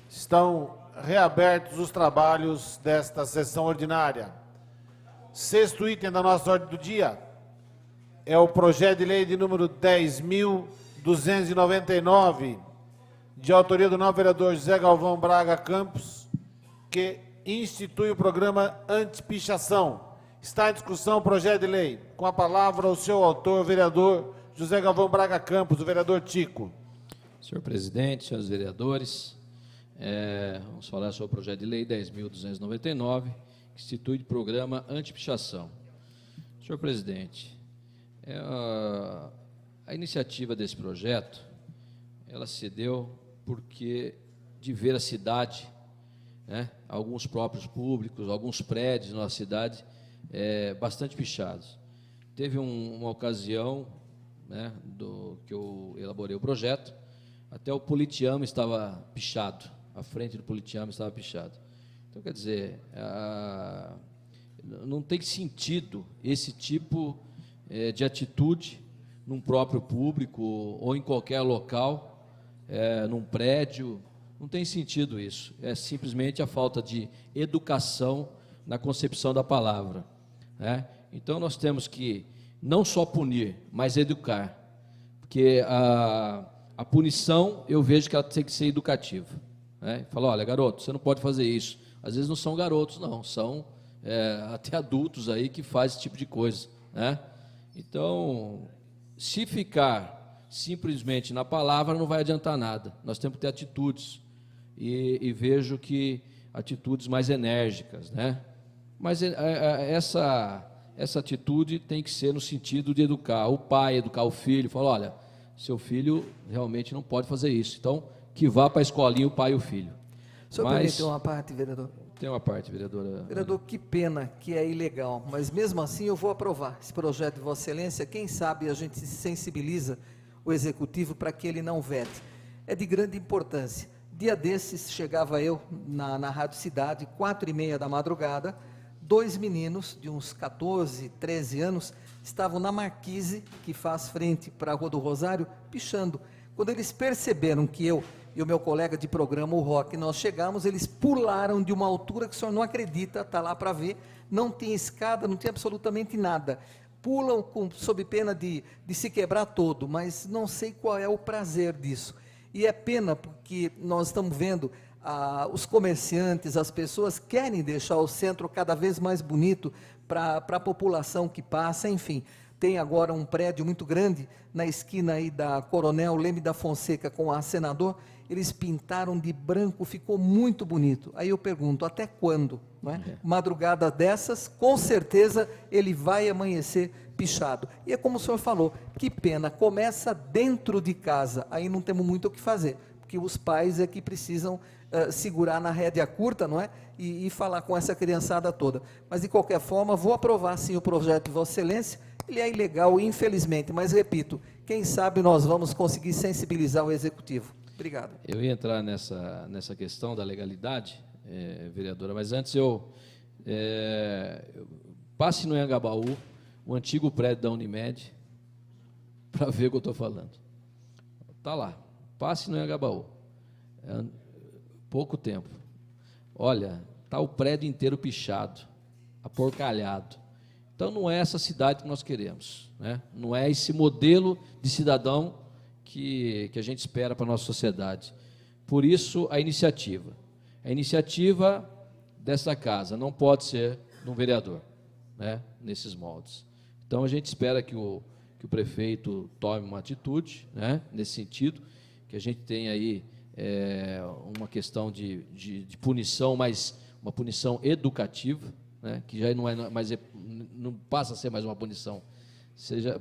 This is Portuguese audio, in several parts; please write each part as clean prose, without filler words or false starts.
Estão reabertos os trabalhos desta sessão ordinária. Sexto item da nossa ordem do dia é o projeto de lei de número 10.299, de autoria do novo vereador José Galvão Braga Campos, que institui o programa anti-pichação. Está em discussão o projeto de lei. Com a palavra o seu autor, vereador José Galvão Braga Campos, o vereador Tico. Senhor presidente, senhores vereadores, vamos falar sobre o projeto de lei 10.299, que institui o programa anti-pichação. Senhor presidente, a iniciativa desse projeto, ela se deu porque de ver a cidade, alguns próprios públicos, alguns prédios na nossa cidade, bastante pichados. Teve uma ocasião, que eu elaborei o projeto, até o Politeama estava pichado, a frente do Politeama estava pichado. Então, quer dizer, não tem sentido esse tipo de atitude num próprio público ou em qualquer local, num prédio. Não tem sentido isso, é simplesmente a falta de educação na concepção da palavra. Então, nós temos que não só punir, mas educar, porque a punição, eu vejo que ela tem que ser educativa. Fala, olha, garoto, você não pode fazer isso. Às vezes não são garotos, não, são até adultos aí que fazem esse tipo de coisa. Então, se ficar simplesmente na palavra, não vai adiantar nada. Nós temos que ter atitudes, e vejo que atitudes mais enérgicas, Mas essa atitude tem que ser no sentido de educar o pai, educar o filho, falar, olha, seu filho realmente não pode fazer isso, então que vá para a escolinha o pai e o filho. O senhor permite uma parte, vereador? Tem uma parte, vereadora. Vereador, que pena que é ilegal, mas mesmo assim eu vou aprovar esse projeto de Vossa Excelência. Quem sabe a gente sensibiliza o Executivo para que ele não vete. É de grande importância. Dia desses, chegava eu na Rádio Cidade, 4h30 da madrugada, 2 meninos de uns 14, 13 anos, estavam na marquise, que faz frente para a Rua do Rosário, pichando. Quando eles perceberam que eu e o meu colega de programa, o Roque, nós chegamos, eles pularam de uma altura que o senhor não acredita, está lá para ver, não tem escada, não tem absolutamente nada. Pulam sob pena de se quebrar todo, mas não sei qual é o prazer disso. E é pena porque nós estamos vendo os comerciantes, as pessoas querem deixar o centro cada vez mais bonito para a população que passa, enfim. Tem agora um prédio muito grande na esquina aí da Coronel Leme da Fonseca com a Senador, eles pintaram de branco, ficou muito bonito. Aí eu pergunto, até quando? Madrugada dessas, com certeza ele vai amanhecer pichado. E é como o senhor falou, que pena, começa dentro de casa, aí não temos muito o que fazer, porque os pais é que precisam segurar na rédea curta, e falar com essa criançada toda. Mas, de qualquer forma, vou aprovar, sim, o projeto de Vossa Excelência. Ele é ilegal, infelizmente, mas, repito, quem sabe nós vamos conseguir sensibilizar o Executivo. Obrigado. Eu ia entrar nessa questão da legalidade, vereadora, mas antes passe no Anhangabaú, o antigo prédio da Unimed, para ver o que eu estou falando. Está lá, passe no Anhangabaú. Pouco tempo. Olha, está o prédio inteiro pichado, aporcalhado. Então, não é essa cidade que nós queremos, Não é esse modelo de cidadão que a gente espera para a nossa sociedade. Por isso, a iniciativa. A iniciativa dessa casa não pode ser de um vereador, nesses moldes. Então, a gente espera que o prefeito tome uma atitude, nesse sentido, que a gente tenha aí uma questão de punição, mas uma punição educativa, que já não é mais, não passa a ser mais uma punição,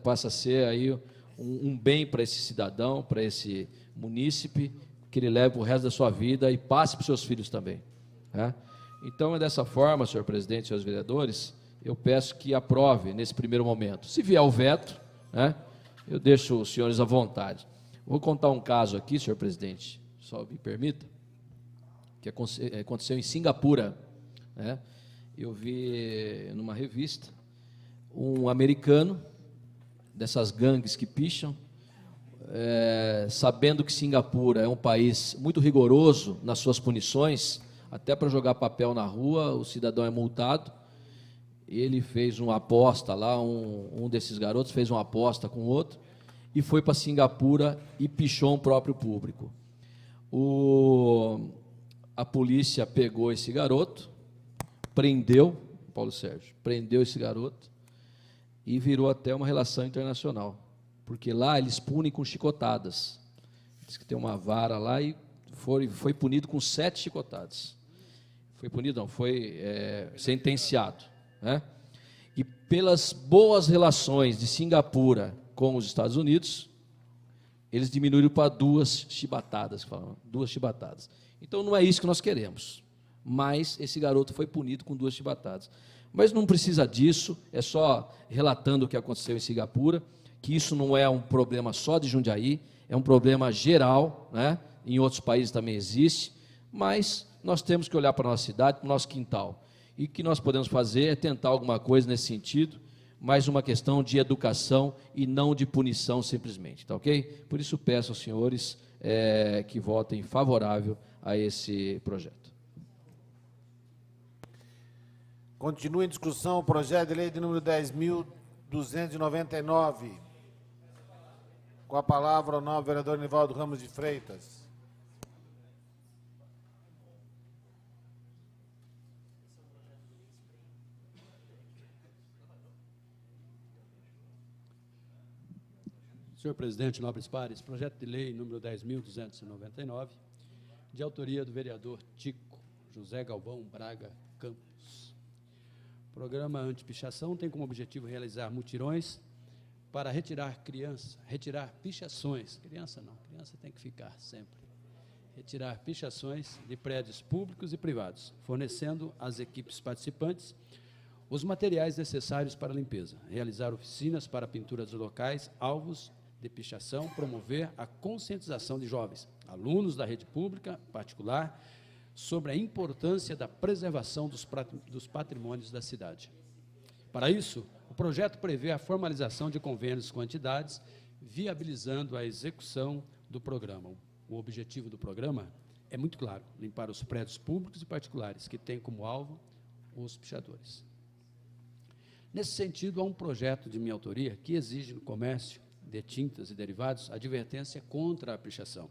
passa a ser aí um bem para esse cidadão, para esse munícipe, que ele leve o resto da sua vida e passe para os seus filhos também. Então, é dessa forma, senhor presidente, senhores vereadores, eu peço que aprove nesse primeiro momento. Se vier o veto, eu deixo os senhores à vontade. Vou contar um caso aqui, senhor presidente, só me permita, que aconteceu em Singapura. Eu vi numa revista um americano, dessas gangues que picham, sabendo que Singapura é um país muito rigoroso nas suas punições, até para jogar papel na rua, o cidadão é multado. Ele fez uma aposta lá, um desses garotos fez uma aposta com outro, e foi para Singapura e pichou um próprio público. A polícia pegou esse garoto, prendeu, Paulo Sérgio, prendeu esse garoto e virou até uma relação internacional, porque lá eles punem com chicotadas. Diz que tem uma vara lá e foi punido com 7 chicotadas. Foi punido, não, foi sentenciado, né? E pelas boas relações de Singapura com os Estados Unidos, eles diminuíram para 2 chibatadas, falam, 2 chibatadas. Então não é isso que nós queremos, mas esse garoto foi punido com 2 chibatadas. Mas não precisa disso, é só relatando o que aconteceu em Singapura, que isso não é um problema só de Jundiaí, é um problema geral, né? Em outros países também existe, mas nós temos que olhar para a nossa cidade, para o nosso quintal. E o que nós podemos fazer é tentar alguma coisa nesse sentido, mais uma questão de educação e não de punição simplesmente, tá ok? Por isso peço aos senhores que votem favorável a esse projeto. Continua em discussão o projeto de lei de número 10.299. Com a palavra o nobre vereador Nivaldo Ramos de Freitas. Senhor presidente, nobres pares, projeto de lei número 10.299, de autoria do vereador Tico José Galvão Braga Campos. O programa anti-pichação tem como objetivo realizar mutirões para retirar pichações, criança não, criança tem que ficar sempre, retirar pichações de prédios públicos e privados, fornecendo às equipes participantes os materiais necessários para a limpeza, realizar oficinas para pintura dos locais, alvos de pichação, promover a conscientização de jovens, alunos da rede pública, particular, sobre a importância da preservação dos patrimônios da cidade. Para isso, o projeto prevê a formalização de convênios com entidades, viabilizando a execução do programa. O objetivo do programa é muito claro, limpar os prédios públicos e particulares, que têm como alvo os pichadores. Nesse sentido, há um projeto de minha autoria que exige no comércio de tintas e derivados advertência contra a pichação,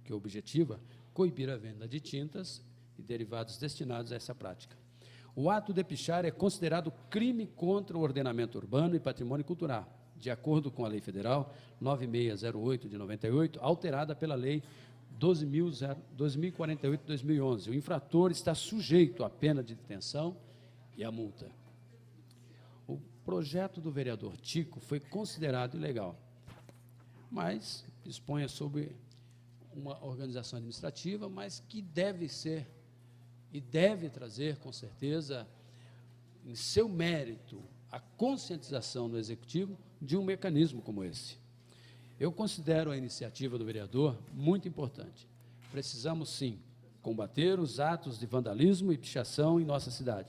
que objetiva coibir a venda de tintas e derivados destinados a essa prática. O ato de pichar é considerado crime contra o ordenamento urbano e patrimônio cultural, de acordo com a Lei Federal 9608 de 98, alterada pela Lei 12.048 de 2011. O infrator está sujeito à pena de detenção e à multa. O projeto do vereador Tico foi considerado ilegal, mas dispõe sobre uma organização administrativa, mas que deve ser e deve trazer, com certeza, em seu mérito, a conscientização do Executivo de um mecanismo como esse. Eu considero a iniciativa do vereador muito importante. Precisamos, sim, combater os atos de vandalismo e pichação em nossa cidade.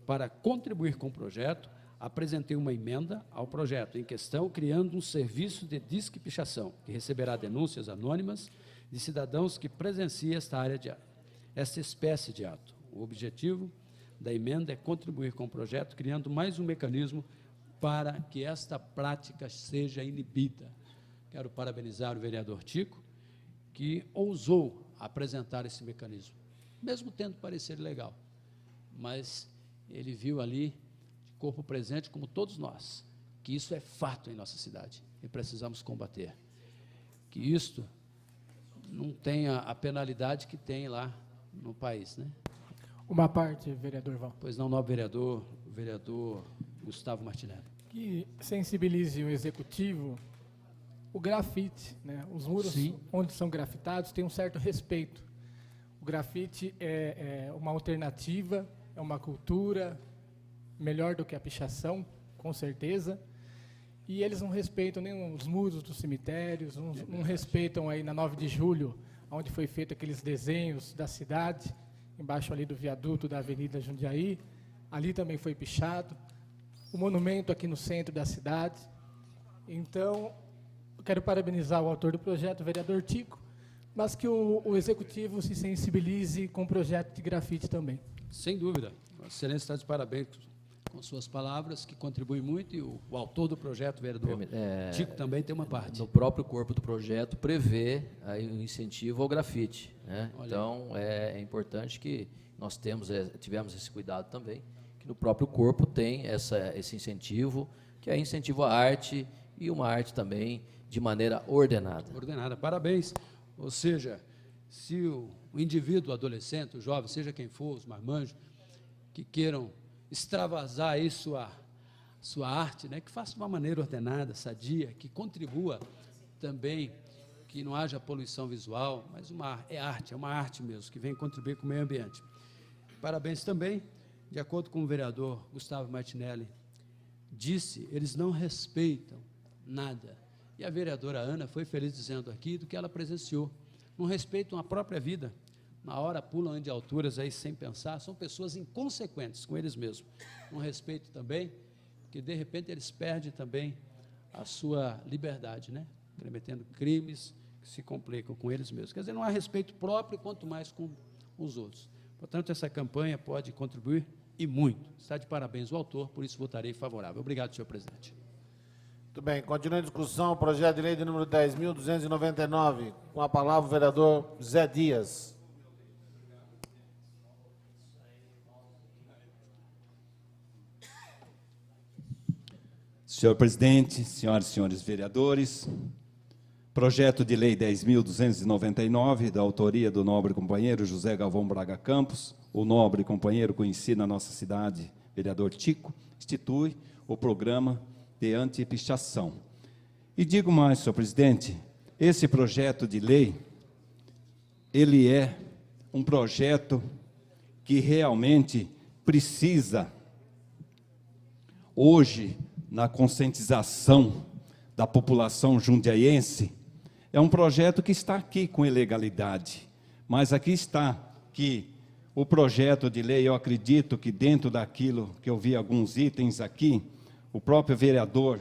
Para contribuir com o projeto, apresentei uma emenda ao projeto em questão, criando um serviço de disque pichação, que receberá denúncias anônimas de cidadãos que presenciam esta espécie de ato. O objetivo da emenda é contribuir com o projeto, criando mais um mecanismo para que esta prática seja inibida. Quero parabenizar o vereador Tico, que ousou apresentar esse mecanismo, mesmo tendo parecer legal, mas ele viu ali, de corpo presente, como todos nós, que isso é fato em nossa cidade e precisamos combater. Que isto não tenha a penalidade que tem lá no país, né? Uma parte, vereador Val. Pois não, nobre vereador, o vereador Gustavo Martinelli. Que sensibilize o executivo, o grafite, né? Os muros, sim, onde são grafitados têm um certo respeito. O grafite é uma alternativa, é uma cultura melhor do que a pichação, com certeza. E eles não respeitam nem os muros dos cemitérios, não respeitam aí na 9 de julho, onde foi feito aqueles desenhos da cidade, embaixo ali do viaduto da Avenida Jundiaí, ali também foi pichado. O monumento aqui no centro da cidade. Então, quero parabenizar o autor do projeto, o vereador Tico, mas que o executivo se sensibilize com o projeto de grafite também. Sem dúvida. Vossa Excelência está de parabéns com suas palavras, que contribuem muito, e o autor do projeto, o vereador Tico, também tem uma parte. No próprio corpo do projeto prevê aí o incentivo ao grafite, né? Então, é importante que nós tivemos esse cuidado também, que no próprio corpo tem esse incentivo, que é incentivo à arte, e uma arte também de maneira ordenada. Ordenada. Parabéns. Ou seja, se o indivíduo, o adolescente, o jovem, seja quem for, os marmanjos, que queiram extravasar aí sua arte, né, que faça de uma maneira ordenada, sadia, que contribua também, que não haja poluição visual, mas é uma arte mesmo, que vem contribuir com o meio ambiente. Parabéns também, de acordo com o vereador Gustavo Martinelli disse, eles não respeitam nada. E a vereadora Ana foi feliz dizendo aqui do que ela presenciou. Não respeitam a própria vida. Na hora pulam de alturas aí sem pensar, são pessoas inconsequentes com eles mesmos. Não respeitam também, porque de repente eles perdem também a sua liberdade, né? Cometendo crimes que se complicam com eles mesmos. Quer dizer, não há respeito próprio, quanto mais com os outros. Portanto, essa campanha pode contribuir e muito. Está de parabéns o autor, por isso votarei favorável. Obrigado, senhor presidente. Muito bem, continua em discussão o projeto de lei de número 10.299. Com a palavra o vereador Zé Dias. Senhor presidente, senhoras e senhores vereadores, projeto de lei 10.299, da autoria do nobre companheiro José Galvão Braga Campos, o nobre companheiro conhecido na nossa cidade, vereador Tico, institui o programa de anti-pichação. E digo mais, senhor presidente, esse projeto de lei, ele é um projeto que realmente precisa, hoje, na conscientização da população jundiaiense, é um projeto que está aqui com ilegalidade, mas aqui está que o projeto de lei, eu acredito que dentro daquilo que eu vi alguns itens aqui, o próprio vereador,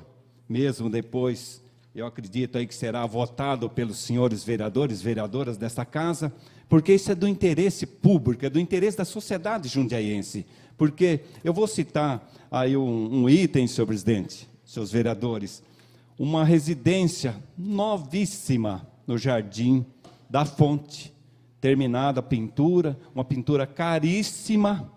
mesmo depois, eu acredito aí que será votado pelos senhores vereadores, vereadoras desta casa, porque isso é do interesse público, é do interesse da sociedade jundiaiense. Porque eu vou citar aí um item, senhor presidente, seus vereadores, uma residência novíssima no Jardim da Fonte, terminada a pintura, uma pintura caríssima,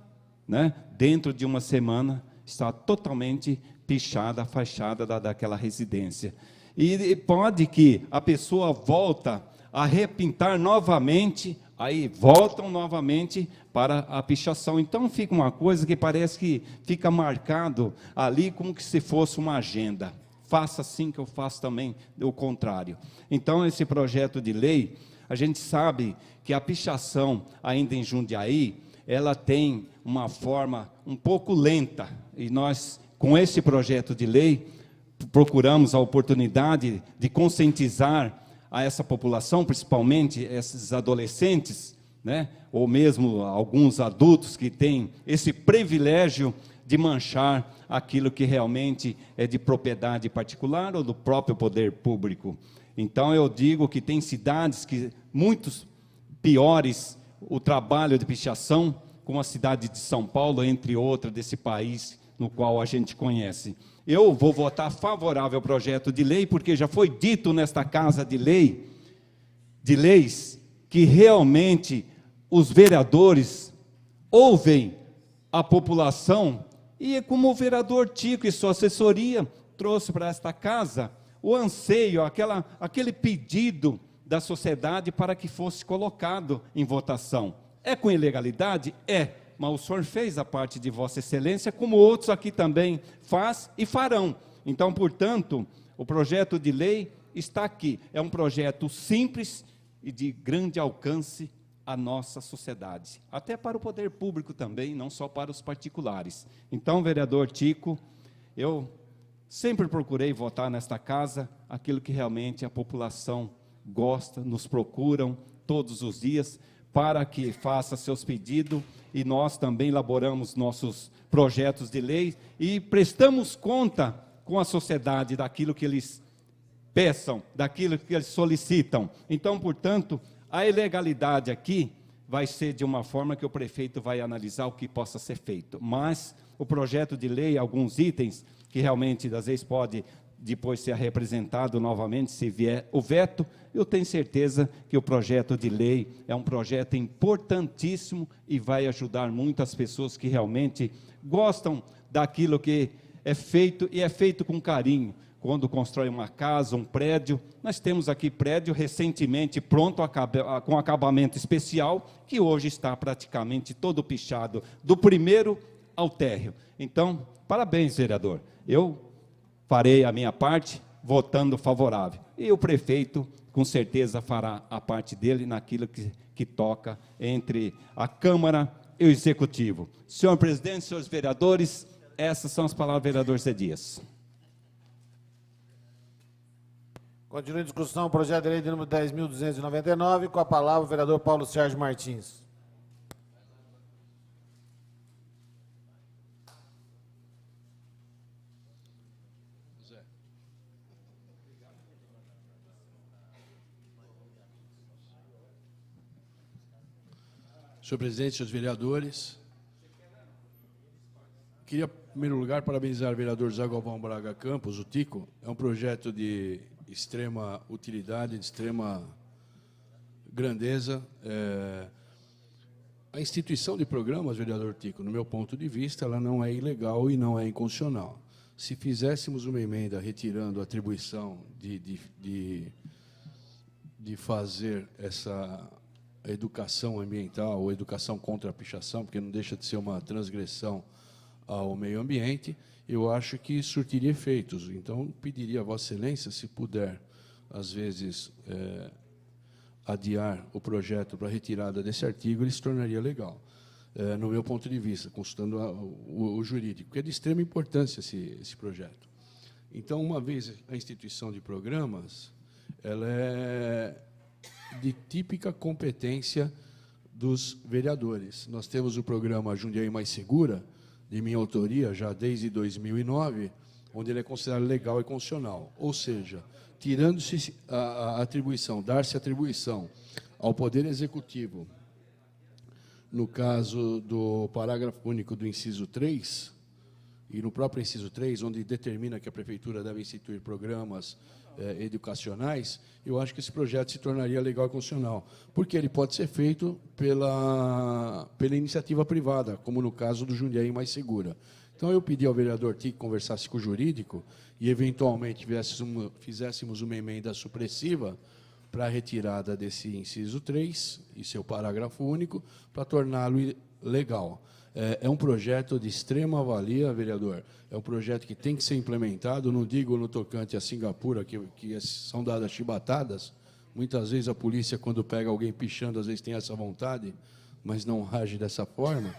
né? Dentro de uma semana está totalmente pichada, a fachada daquela residência. E pode que a pessoa volta a repintar novamente, aí voltam novamente para a pichação. Então fica uma coisa que parece que fica marcado ali como que se fosse uma agenda. Faça assim que eu faço também o contrário. Então esse projeto de lei, a gente sabe que a pichação ainda em Jundiaí, ela tem uma forma um pouco lenta, e nós, com esse projeto de lei, procuramos a oportunidade de conscientizar a essa população, principalmente esses adolescentes, né, ou mesmo alguns adultos que têm esse privilégio de manchar aquilo que realmente é de propriedade particular ou do próprio poder público. Então eu digo que tem cidades que muitos piores o trabalho de pichação, como a cidade de São Paulo, entre outras desse país no qual a gente conhece. Eu vou votar favorável ao projeto de lei, porque já foi dito nesta casa de leis, que realmente os vereadores ouvem a população, e como o vereador Tico e sua assessoria trouxe para esta casa o anseio, aquele pedido da sociedade para que fosse colocado em votação. É com ilegalidade? É. Mas o senhor fez a parte de Vossa Excelência, como outros aqui também faz e farão. Então, portanto, o projeto de lei está aqui. É um projeto simples e de grande alcance à nossa sociedade. Até para o poder público também, não só para os particulares. Então, vereador Tico, eu sempre procurei votar nesta casa aquilo que realmente a população gosta, nos procuram todos os dias, para que faça seus pedidos, e nós também elaboramos nossos projetos de lei e prestamos conta com a sociedade daquilo que eles peçam, daquilo que eles solicitam. Então, portanto, a ilegalidade aqui vai ser de uma forma que o prefeito vai analisar o que possa ser feito. Mas o projeto de lei, alguns itens que realmente, às vezes, pode depois ser representado novamente, se vier o veto, eu tenho certeza que o projeto de lei é um projeto importantíssimo e vai ajudar muitas pessoas que realmente gostam daquilo que é feito, e é feito com carinho. Quando constrói uma casa, um prédio, nós temos aqui prédio recentemente pronto, com acabamento especial, que hoje está praticamente todo pichado, do primeiro ao térreo. Então, parabéns, vereador. Eu farei a minha parte, votando favorável. E o prefeito, com certeza, fará a parte dele naquilo que toca entre a Câmara e o Executivo. Senhor presidente, senhores vereadores, essas são as palavras do vereador Zé Dias. Continua em discussão o projeto de lei de número 10.299, com a palavra o vereador Paulo Sérgio Martins. Senhor presidente, senhores vereadores, queria, em primeiro lugar, parabenizar o vereador José Galvão Braga Campos, o Tico. É um projeto de extrema utilidade, de extrema grandeza. A instituição de programas, vereador Tico, no meu ponto de vista, ela não é ilegal e não é inconstitucional. Se fizéssemos uma emenda retirando a atribuição de fazer essa educação ambiental ou educação contra a pichação, porque não deixa de ser uma transgressão ao meio ambiente, eu acho que surtiria efeitos. Então, pediria a Vossa Excelência, se puder, às vezes, adiar o projeto para a retirada desse artigo, ele se tornaria legal, no meu ponto de vista, consultando o jurídico, porque é de extrema importância esse projeto. Então, uma vez a instituição de programas, ela é de típica competência dos vereadores. Nós temos o programa Jundiaí Mais Segura, de minha autoria, já desde 2009, onde ele é considerado legal e constitucional. Ou seja, tirando-se a atribuição, dar-se atribuição ao Poder Executivo, no caso do parágrafo único do inciso 3, e no próprio inciso 3, onde determina que a Prefeitura deve instituir programas educacionais, eu acho que esse projeto se tornaria legal e constitucional, porque ele pode ser feito pela iniciativa privada, como no caso do Jundiaí Mais Segura. Então, eu pedi ao vereador Tico que conversasse com o jurídico e, eventualmente, fizéssemos uma emenda supressiva para a retirada desse inciso 3 e seu parágrafo único, para torná-lo legal. É um projeto de extrema valia, vereador. É um projeto que tem que ser implementado, não digo no tocante a Singapura, que são dadas chibatadas. Muitas vezes a polícia, quando pega alguém pichando, às vezes tem essa vontade, mas não age dessa forma.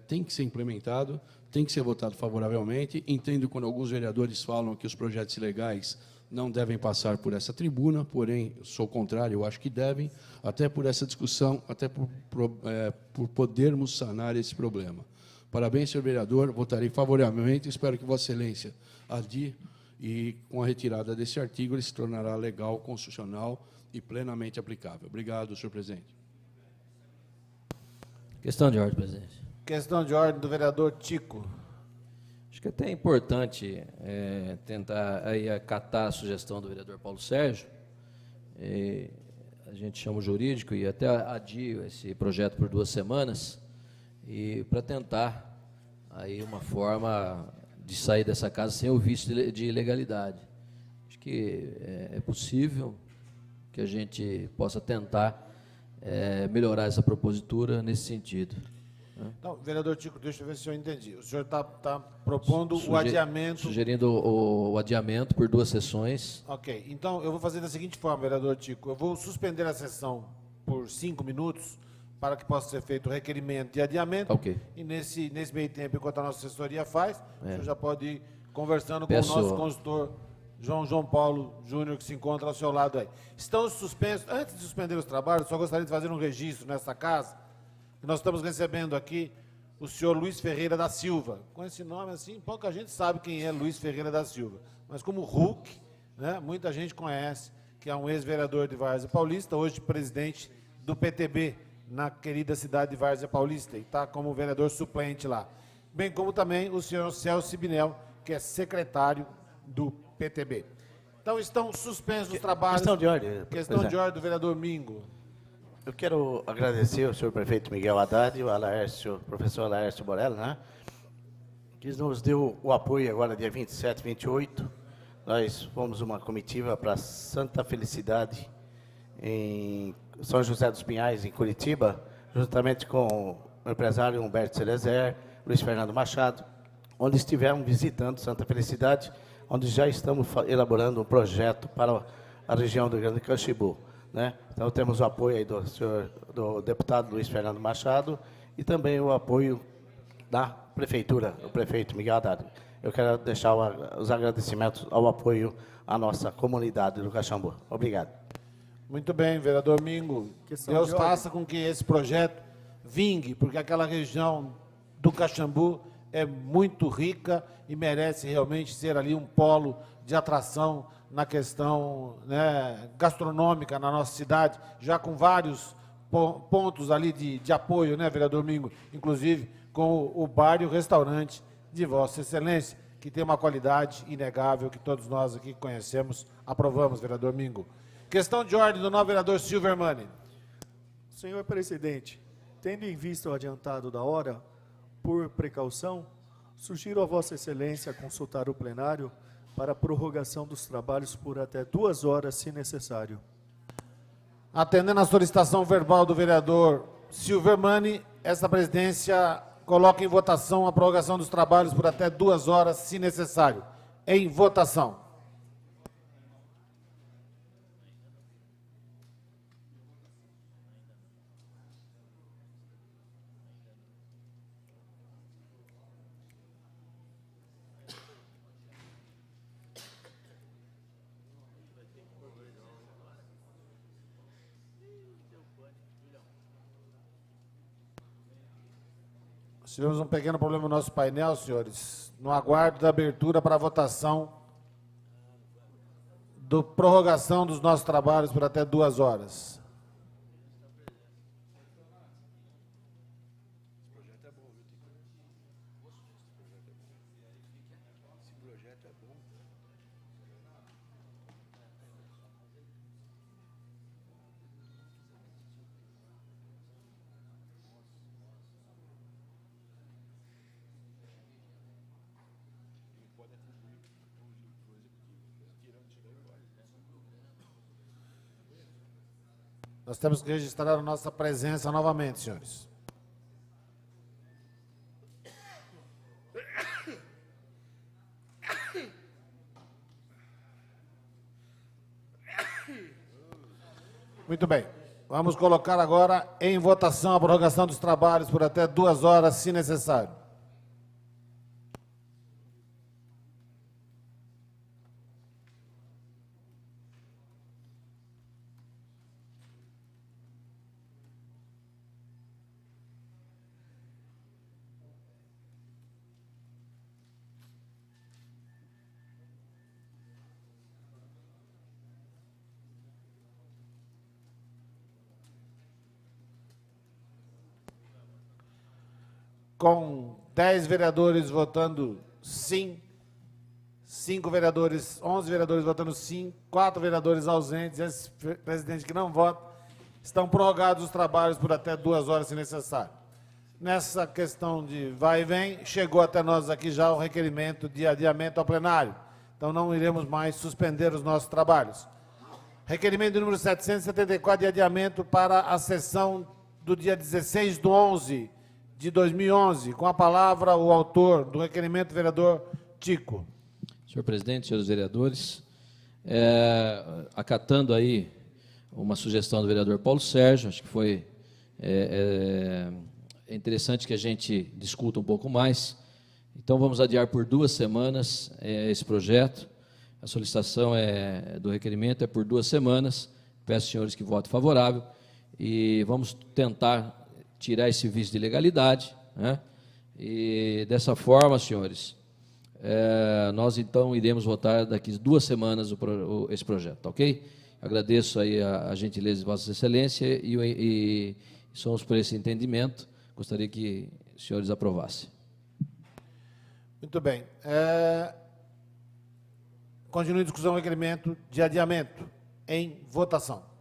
Tem que ser implementado, tem que ser votado favoravelmente. Entendo quando alguns vereadores falam que os projetos ilegais não devem passar por essa tribuna, porém, sou contrário, eu acho que devem, até por essa discussão, até por podermos sanar esse problema. Parabéns, senhor vereador, votarei favoravelmente, espero que Vossa Excelência adie, e com a retirada desse artigo ele se tornará legal, constitucional e plenamente aplicável. Obrigado, senhor presidente. Questão de ordem, presidente. Questão de ordem do vereador Tico. Acho que até é importante tentar aí acatar a sugestão do vereador Paulo Sérgio. A gente chama o jurídico e até adia esse projeto por 2 semanas, e para tentar aí uma forma de sair dessa casa sem o vício de ilegalidade. Acho que é possível que a gente possa tentar melhorar essa propositura nesse sentido. Então, vereador Tico, deixa eu ver se eu entendi. O senhor está propondo o adiamento... Sugerindo o adiamento por 2 sessões. Ok, então eu vou fazer da seguinte forma, vereador Tico. Eu vou suspender a sessão por 5 minutos para que possa ser feito o requerimento de adiamento. Ok. E nesse meio tempo, enquanto a nossa assessoria faz, o senhor já pode ir conversando Peço... com o nosso consultor João Paulo Júnior, que se encontra ao seu lado aí. Estão suspensos. Antes de suspender os trabalhos, só gostaria de fazer um registro nessa casa. Nós estamos recebendo aqui o senhor Luiz Ferreira da Silva. Com esse nome assim, pouca gente sabe quem é Luiz Ferreira da Silva. Mas como Hulk, né? Muita gente conhece, que é um ex-vereador de Várzea Paulista, hoje presidente do PTB, na querida cidade de Várzea Paulista, e está como vereador suplente lá. Bem como também o senhor Celso Sibinel, que é secretário do PTB. Então, estão suspensos os trabalhos... Questão de ordem. Questão de ordem do vereador Mingo. Eu quero agradecer ao senhor prefeito Miguel Haddad e ao professor Laércio Borello, né, que nos deu o apoio agora, dia 27, 28. Nós fomos uma comitiva para Santa Felicidade, em São José dos Pinhais, em Curitiba, juntamente com o empresário Humberto Cerezer, Luiz Fernando Machado, onde estivemos visitando Santa Felicidade, onde já estamos elaborando um projeto para a região do Grande Caximbu, né? Então, temos o apoio aí do deputado Luiz Fernando Machado e também o apoio da prefeitura, o prefeito Miguel Haddad. Eu quero deixar os agradecimentos ao apoio à nossa comunidade do Caxambu. Obrigado. Muito bem, vereador Mingo. Deus faça com que esse projeto vingue, porque aquela região do Caxambu é muito rica e merece realmente ser ali um polo de atração na questão, né, gastronômica na nossa cidade, já com vários pontos ali de apoio, né, vereador Mingo, inclusive com o bar e o restaurante de Vossa Excelência, que tem uma qualidade inegável que todos nós aqui conhecemos, aprovamos, vereador Mingo. Questão de ordem do novo vereador Silvermani. Senhor presidente, tendo em vista o adiantado da hora, por precaução, sugiro a Vossa Excelência consultar o plenário para a prorrogação dos trabalhos por até 2 horas, se necessário. Atendendo à solicitação verbal do vereador Silvermani, essa presidência coloca em votação a prorrogação dos trabalhos por até 2 horas, se necessário. Em votação. Tivemos um pequeno problema no nosso painel, senhores. No aguardo da abertura para a votação da prorrogação dos nossos trabalhos por até 2 horas. Nós temos que registrar a nossa presença novamente, senhores. Muito bem. Vamos colocar agora em votação a prorrogação dos trabalhos por até 2 horas, se necessário. Com 10 vereadores votando sim, 5 vereadores, 11 vereadores votando sim, 4 vereadores ausentes, esse presidente que não vota, estão prorrogados os trabalhos por até 2 horas, se necessário. Nessa questão de vai e vem, chegou até nós aqui já o requerimento de adiamento ao plenário. Então não iremos mais suspender os nossos trabalhos. Requerimento número 774 de adiamento para a sessão do dia 16/11 de 2011. Com a palavra o autor do requerimento, o vereador Tico. Senhor presidente, senhores vereadores, acatando aí uma sugestão do vereador Paulo Sérgio, acho que foi interessante que a gente discuta um pouco mais. Então, vamos adiar por 2 semanas esse projeto. A solicitação do requerimento é por 2 semanas. Peço aos senhores que votem favorável e vamos tentar tirar esse vício de legalidade, né? E dessa forma, senhores, Nós, então, iremos votar daqui 2 semanas esse projeto, ok? Agradeço aí a gentileza de Vossa Excelência e somos por esse entendimento. Gostaria que os senhores aprovassem. Muito bem. Continua em discussão o requerimento de adiamento. Em votação.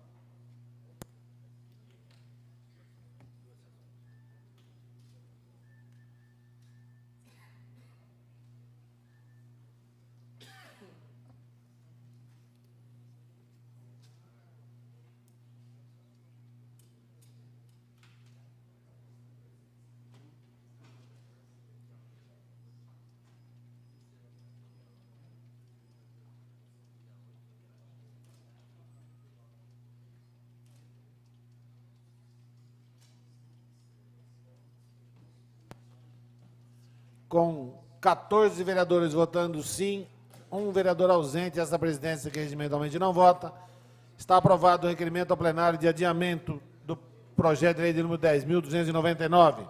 Com 14 vereadores votando sim, 1 vereador ausente, essa presidência que regimentalmente não vota, está aprovado o requerimento ao plenário de adiamento do projeto de lei de número 10.299.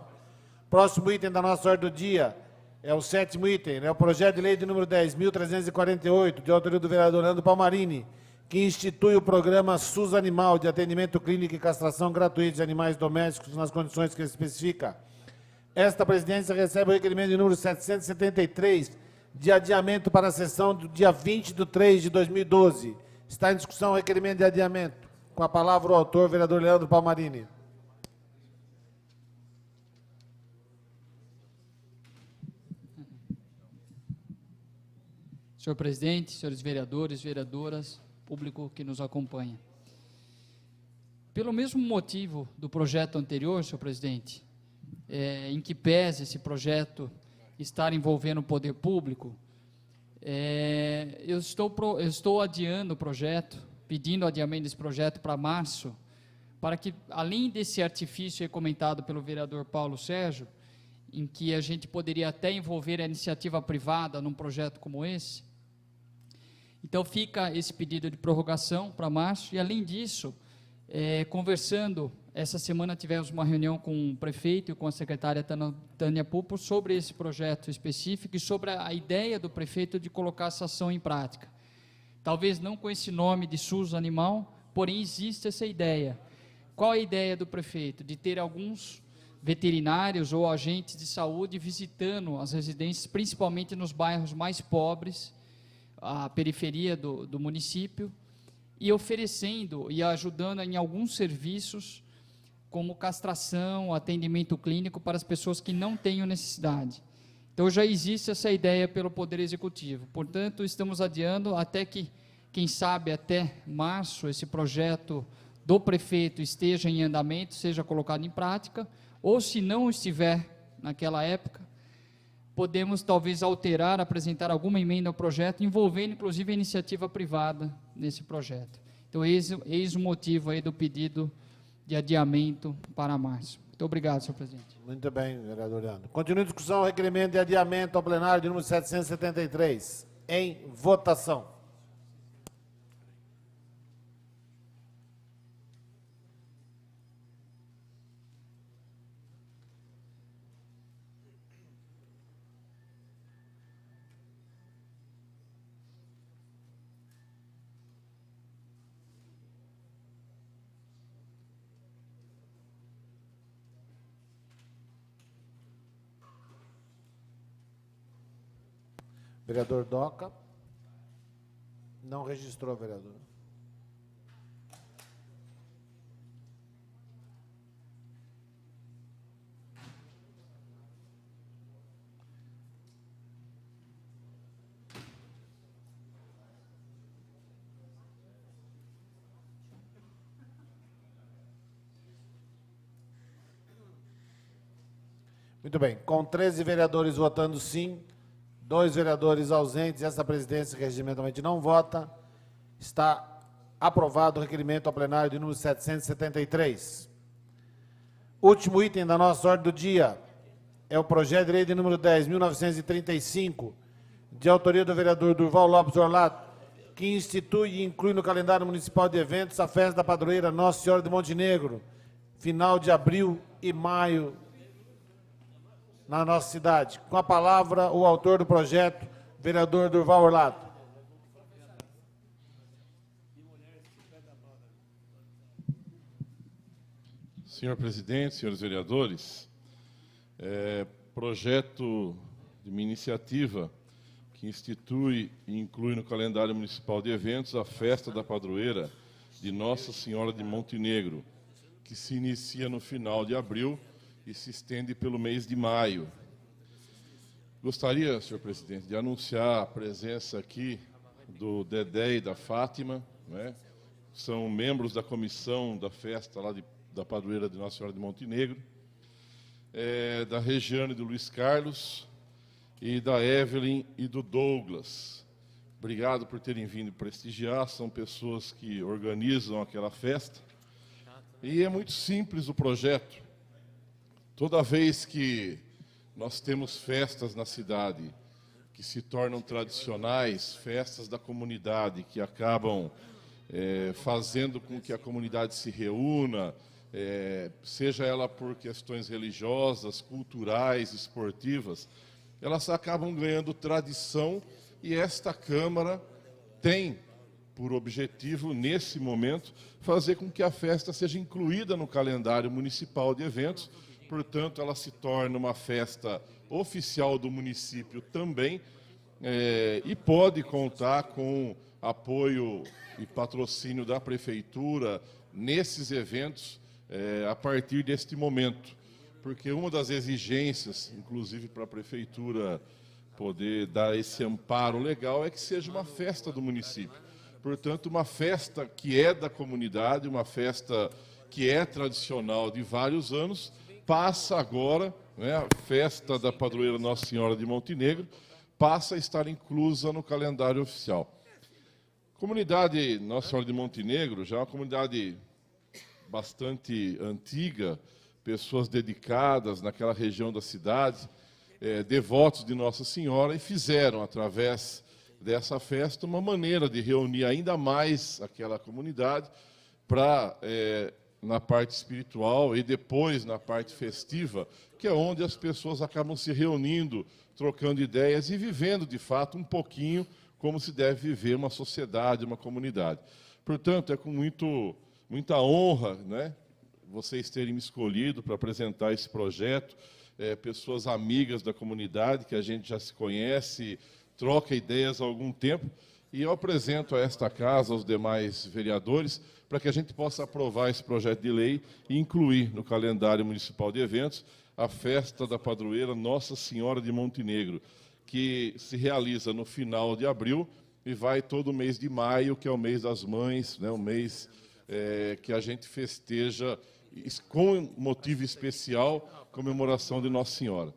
Próximo item da nossa ordem do dia é o 7º item, é o projeto de lei de número 10.348, de autoria do vereador Leandro Palmarini, que institui o programa SUS Animal de atendimento clínico e castração gratuita de animais domésticos nas condições que ele especifica. Esta presidência recebe o requerimento de número 773, de adiamento para a sessão do dia 20/3/2012. Está em discussão o requerimento de adiamento. Com a palavra o autor, vereador Leandro Palmarini. Senhor presidente, senhores vereadores, vereadoras, público que nos acompanha. Pelo mesmo motivo do projeto anterior, senhor presidente, em que pese esse projeto estar envolvendo o poder público, eu estou adiando o projeto, pedindo adiamento desse projeto para março, para que, além desse artifício comentado pelo vereador Paulo Sérgio, em que a gente poderia até envolver a iniciativa privada num projeto como esse, então fica esse pedido de prorrogação para março, e além disso, conversando, essa semana tivemos uma reunião com o prefeito e com a secretária Tânia Pupo sobre esse projeto específico e sobre a ideia do prefeito de colocar essa ação em prática. Talvez não com esse nome de SUS Animal, porém existe essa ideia. Qual a ideia do prefeito? De ter alguns veterinários ou agentes de saúde visitando as residências, principalmente nos bairros mais pobres, a periferia do município, e oferecendo e ajudando em alguns serviços, como castração, atendimento clínico para as pessoas que não tenham necessidade. Então, já existe essa ideia pelo Poder Executivo. Portanto, estamos adiando até que, quem sabe, até março, esse projeto do prefeito esteja em andamento, seja colocado em prática, ou se não estiver naquela época, podemos talvez alterar, apresentar alguma emenda ao projeto, envolvendo inclusive a iniciativa privada nesse projeto. Então, eis o motivo aí do pedido de adiamento para março. Muito obrigado, senhor presidente. Muito bem, vereador Leandro. Continua em discussão o requerimento de adiamento ao plenário de número 773. Em votação. Vereador Doca. Não registrou, vereador. Muito bem. Com 13 vereadores votando sim, 2 vereadores ausentes, essa presidência que regimentalmente não vota, está aprovado o requerimento ao plenário de número 773. Último item da nossa ordem do dia é o projeto de lei de número 10.935, de autoria do vereador Durval Lopes Orlato, que institui e inclui no calendário municipal de eventos a festa da padroeira Nossa Senhora de Montenegro, final de abril e maio, na nossa cidade. Com a palavra, o autor do projeto, Vereador Durval Orlato. Senhor presidente, senhores vereadores, projeto de uma iniciativa que institui e inclui no calendário municipal de eventos a festa da padroeira de Nossa Senhora de Montenegro, que se inicia no final de abril e se estende pelo mês de maio. Gostaria, senhor presidente, de anunciar a presença aqui do Dedé e da Fátima, né? São membros da comissão da festa lá da padroeira de Nossa Senhora de Montenegro, da Regiane e do Luiz Carlos, e da Evelyn e do Douglas. Obrigado por terem vindo prestigiar, são pessoas que organizam aquela festa. E é muito simples o projeto. Toda vez que nós temos festas na cidade que se tornam tradicionais, festas da comunidade, que acabam fazendo com que a comunidade se reúna, seja ela por questões religiosas, culturais, esportivas, elas acabam ganhando tradição e esta Câmara tem por objetivo, nesse momento, fazer com que a festa seja incluída no calendário municipal de eventos. Portanto, ela se torna uma festa oficial do município também e pode contar com apoio e patrocínio da Prefeitura nesses eventos a partir deste momento. Porque uma das exigências, inclusive para a Prefeitura poder dar esse amparo legal, é que seja uma festa do município. Portanto, uma festa que é da comunidade, uma festa que é tradicional de vários anos, passa agora, né, a festa da padroeira Nossa Senhora de Montenegro, passa a estar inclusa no calendário oficial. A comunidade Nossa Senhora de Montenegro já é uma comunidade bastante antiga, pessoas dedicadas naquela região da cidade, devotos de Nossa Senhora, e fizeram, através dessa festa, uma maneira de reunir ainda mais aquela comunidade para, na parte espiritual e depois na parte festiva, que é onde as pessoas acabam se reunindo, trocando ideias e vivendo, de fato, um pouquinho como se deve viver uma sociedade, uma comunidade. Portanto, é com muita honra, né, vocês terem me escolhido para apresentar esse projeto, pessoas amigas da comunidade, que a gente já se conhece, troca ideias há algum tempo, e eu apresento a esta casa, aos demais vereadores, para que a gente possa aprovar esse projeto de lei e incluir no calendário municipal de eventos a festa da padroeira Nossa Senhora de Montenegro, que se realiza no final de abril e vai todo o mês de maio, que é o mês das mães, né, o mês que a gente festeja com motivo especial, comemoração de Nossa Senhora.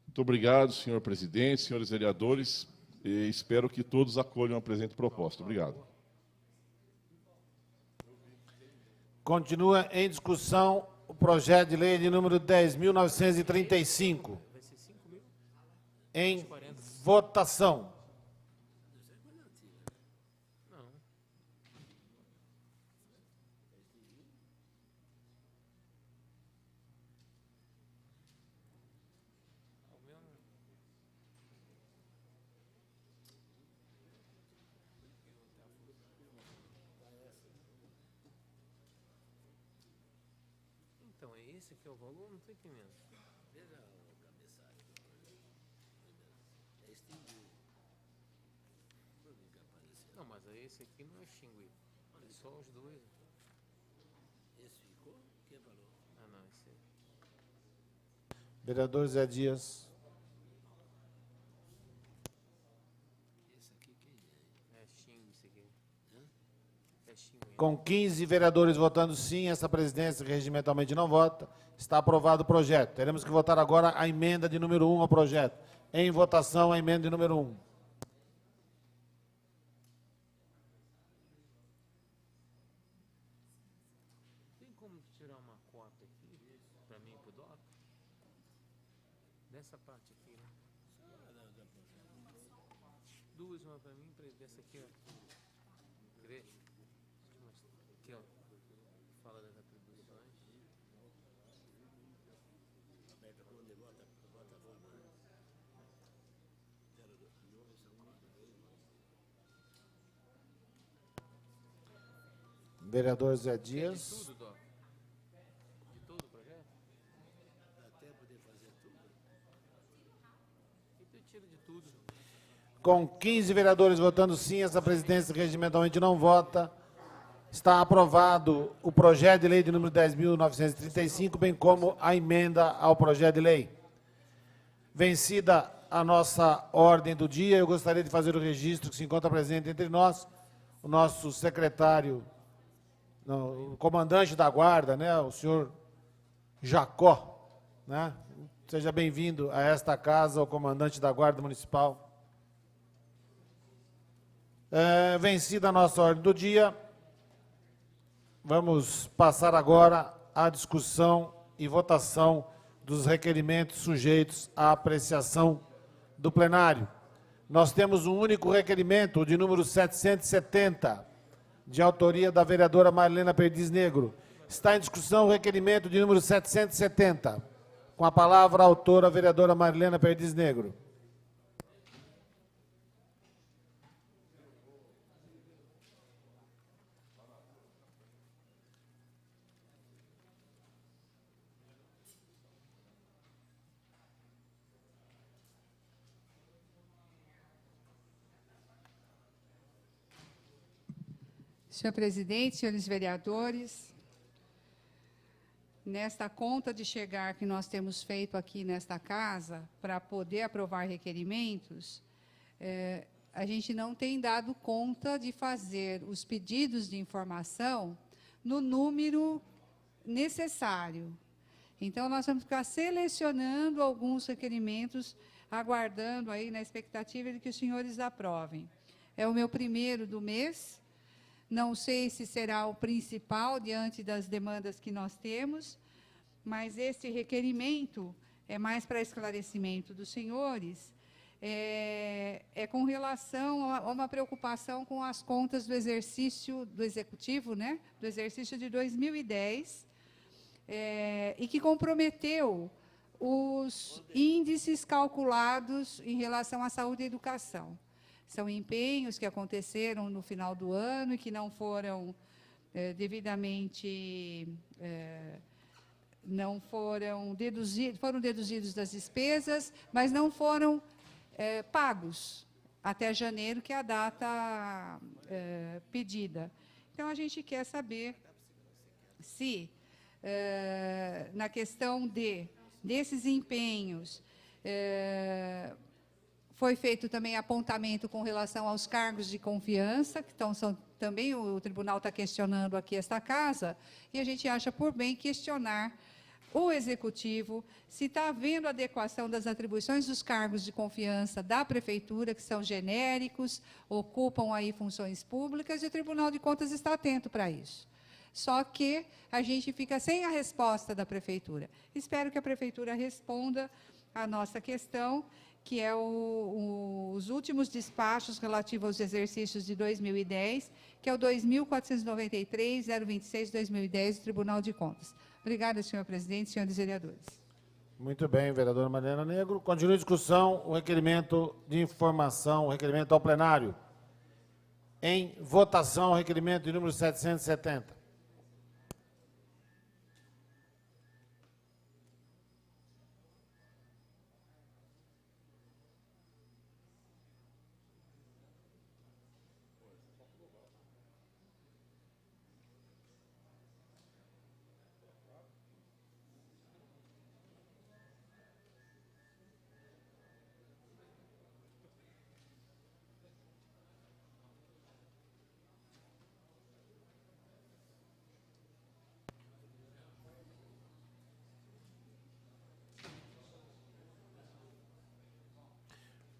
Muito obrigado, senhor presidente, senhores vereadores, e espero que todos acolham a presente proposta. Obrigado. Continua em discussão o projeto de lei de número 10.935. Em votação. Então, é esse que é o valor? Não estou entendendo. Veja o cabeçalho. É extinguir. Não, mas esse aqui não é extinguir. É só os dois. Esse ficou? Que valor? Ah, não, esse aí. Vereador Zé Dias. Esse aqui quem é? É extingue esse aqui. É extingue. Com 15 vereadores votando sim, essa presidência, que regimentalmente não vota, está aprovado o projeto. Teremos que votar agora a emenda de número 1 ao projeto. Em votação, a emenda de número 1. Tem como tirar uma cópia aqui, para mim e para o Doc? Dessa parte aqui, né? Duas, uma para mim, dessa aqui, ó. Aqui, ó. Fala das atribuições. Vereador Zé Dias. De tudo, Dó? De todo o projeto? Até poder fazer tudo. Então tira de tudo. Com 15 vereadores votando sim, essa presidência regimentalmente não vota. Está aprovado o projeto de lei de número 10.935, bem como a emenda ao projeto de lei. Vencida a nossa ordem do dia, eu gostaria de fazer o registro que se encontra presente entre nós, o nosso secretário, não, o comandante da guarda, né, o senhor Jacó, né? Seja bem-vindo a esta casa, o comandante da guarda municipal. Vencida a nossa ordem do dia, vamos passar agora à discussão e votação dos requerimentos sujeitos à apreciação do plenário. Nós temos um único requerimento, o de número 770, de autoria da vereadora Marilena Perdiz Negro. Está em discussão o requerimento de número 770. Com a palavra a autora, a vereadora Marilena Perdiz Negro. Senhor presidente, senhores vereadores, nesta conta de chegar que nós temos feito aqui nesta casa, para poder aprovar requerimentos, a gente não tem dado conta de fazer os pedidos de informação no número necessário. Então, nós vamos ficar selecionando alguns requerimentos, aguardando aí na expectativa de que os senhores aprovem. É o meu primeiro do mês. Não sei se será o principal diante das demandas que nós temos, mas este requerimento é mais para esclarecimento dos senhores, é com relação a uma preocupação com as contas do exercício do Executivo, né, do exercício de 2010, e que comprometeu os índices calculados em relação à saúde e educação. São empenhos que aconteceram no final do ano e que não foram devidamente, não foram deduzidos das despesas, mas não foram pagos até janeiro, que é a data pedida. Então, a gente quer saber se, na questão desses empenhos, foi feito também apontamento com relação aos cargos de confiança, que também o tribunal está questionando aqui esta casa, e a gente acha por bem questionar o Executivo se está havendo adequação das atribuições dos cargos de confiança da Prefeitura, que são genéricos, ocupam aí funções públicas, e o Tribunal de Contas está atento para isso. Só que a gente fica sem a resposta da Prefeitura. Espero que a Prefeitura responda a nossa questão, que é os últimos despachos relativos aos exercícios de 2010, que é o 2493-026-2010 do Tribunal de Contas. Obrigada, senhor presidente, senhores vereadores. Muito bem, vereadora Marilena Negro. Continua a discussão, o requerimento de informação, o requerimento ao plenário. Em votação, o requerimento de número 770.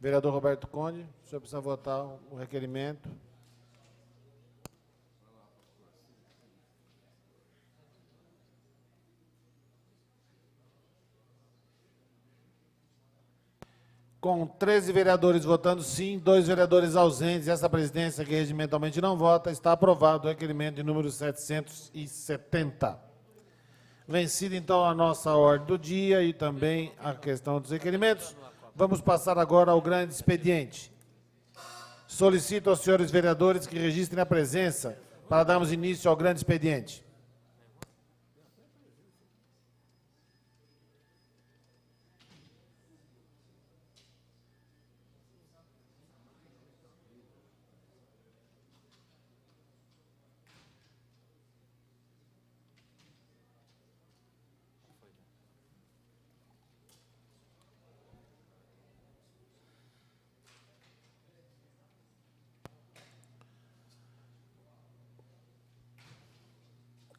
Vereador Roberto Conde, o senhor precisa votar o requerimento. Com 13 vereadores votando sim, 2 vereadores ausentes, essa presidência que regimentalmente não vota, está aprovado o requerimento de número 770. Vencida, então, a nossa ordem do dia e também a questão dos requerimentos, vamos passar agora ao grande expediente. Solicito aos senhores vereadores que registrem a presença para darmos início ao grande expediente.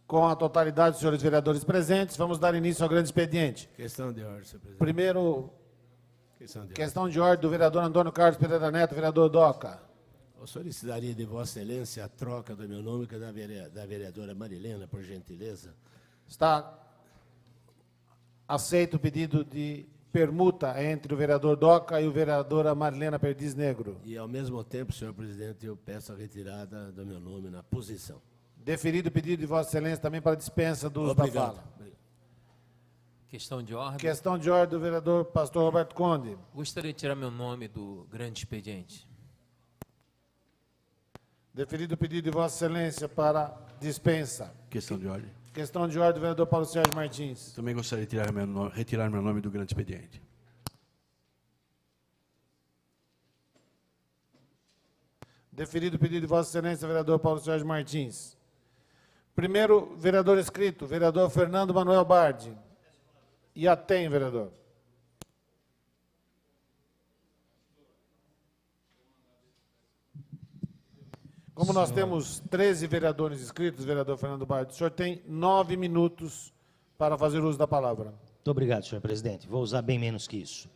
Com a totalidade dos senhores vereadores presentes, vamos dar início ao grande expediente. Questão de ordem, senhor presidente. Primeiro, Questão de ordem do vereador Antônio Carlos Pereira Neto, vereador Doca. Eu solicitaria de Vossa Excelência a troca do meu nome com a da vereadora Marilena, por gentileza. Está aceito o pedido de permuta entre o vereador Doca e o vereadora Marilena Perdiz Negro. E, ao mesmo tempo, senhor presidente, eu peço a retirada do meu nome na posição. Deferido o pedido de Vossa Excelência também para dispensa do uso da fala. Questão de ordem. Questão de ordem do vereador Pastor Roberto Conde. Gostaria de tirar meu nome do grande expediente. Deferido o pedido de Vossa Excelência para dispensa. Questão de ordem. Questão de ordem do vereador Paulo Sérgio Martins. Também gostaria de retirar meu nome do grande expediente. Deferido o pedido de Vossa Excelência, vereador Paulo Sérgio Martins. Primeiro, vereador escrito, vereador Fernando Manuel Bardi. E atém, vereador. Como nós temos 13 vereadores inscritos, vereador Fernando Bardi, o senhor tem 9 minutos para fazer uso da palavra. Muito obrigado, senhor presidente. Vou usar bem menos que isso.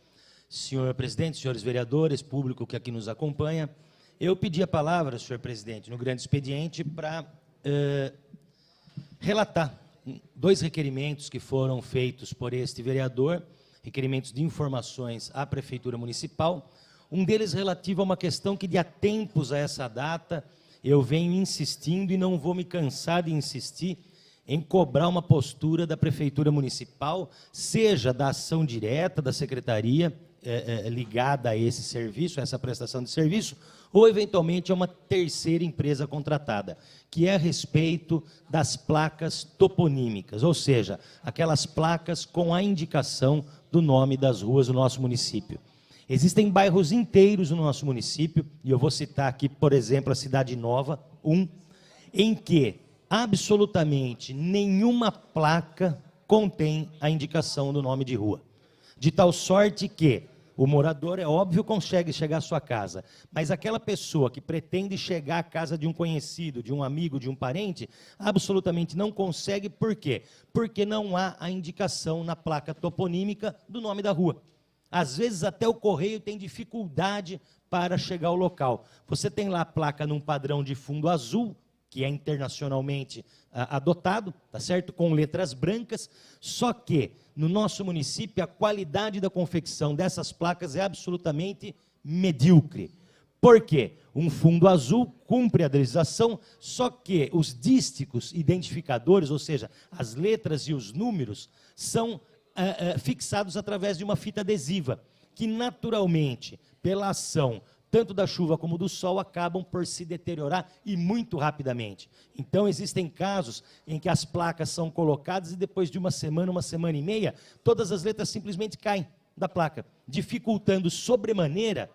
Senhor presidente, senhores vereadores, público que aqui nos acompanha, eu pedi a palavra, senhor presidente, no grande expediente para relatar 2 requerimentos que foram feitos por este vereador, requerimentos de informações à Prefeitura Municipal, um deles relativo a uma questão que de há tempos a essa data eu venho insistindo e não vou me cansar de insistir em cobrar uma postura da Prefeitura Municipal, seja da ação direta da Secretaria ligada a esse serviço, a essa prestação de serviço, ou eventualmente a uma terceira empresa contratada, que é a respeito das placas toponímicas, ou seja, aquelas placas com a indicação do nome das ruas do nosso município. Existem bairros inteiros no nosso município, e eu vou citar aqui, por exemplo, a Cidade Nova, em que absolutamente nenhuma placa contém a indicação do nome de rua. De tal sorte que o morador, é óbvio, consegue chegar à sua casa, mas aquela pessoa que pretende chegar à casa de um conhecido, de um amigo, de um parente, absolutamente não consegue. Por quê? Porque não há a indicação na placa toponímica do nome da rua. Às vezes até o correio tem dificuldade para chegar ao local. Você tem lá a placa num padrão de fundo azul, que é internacionalmente adotado, tá certo? Com letras brancas, só que no nosso município a qualidade da confecção dessas placas é absolutamente medíocre. Por quê? Um fundo azul cumpre a legislação, só que os dísticos identificadores, ou seja, as letras e os números, são fixados através de uma fita adesiva, que naturalmente, pela ação tanto da chuva como do sol, acabam por se deteriorar e muito rapidamente. Então, existem casos em que as placas são colocadas e depois de uma semana e meia, todas as letras simplesmente caem da placa, dificultando sobremaneira,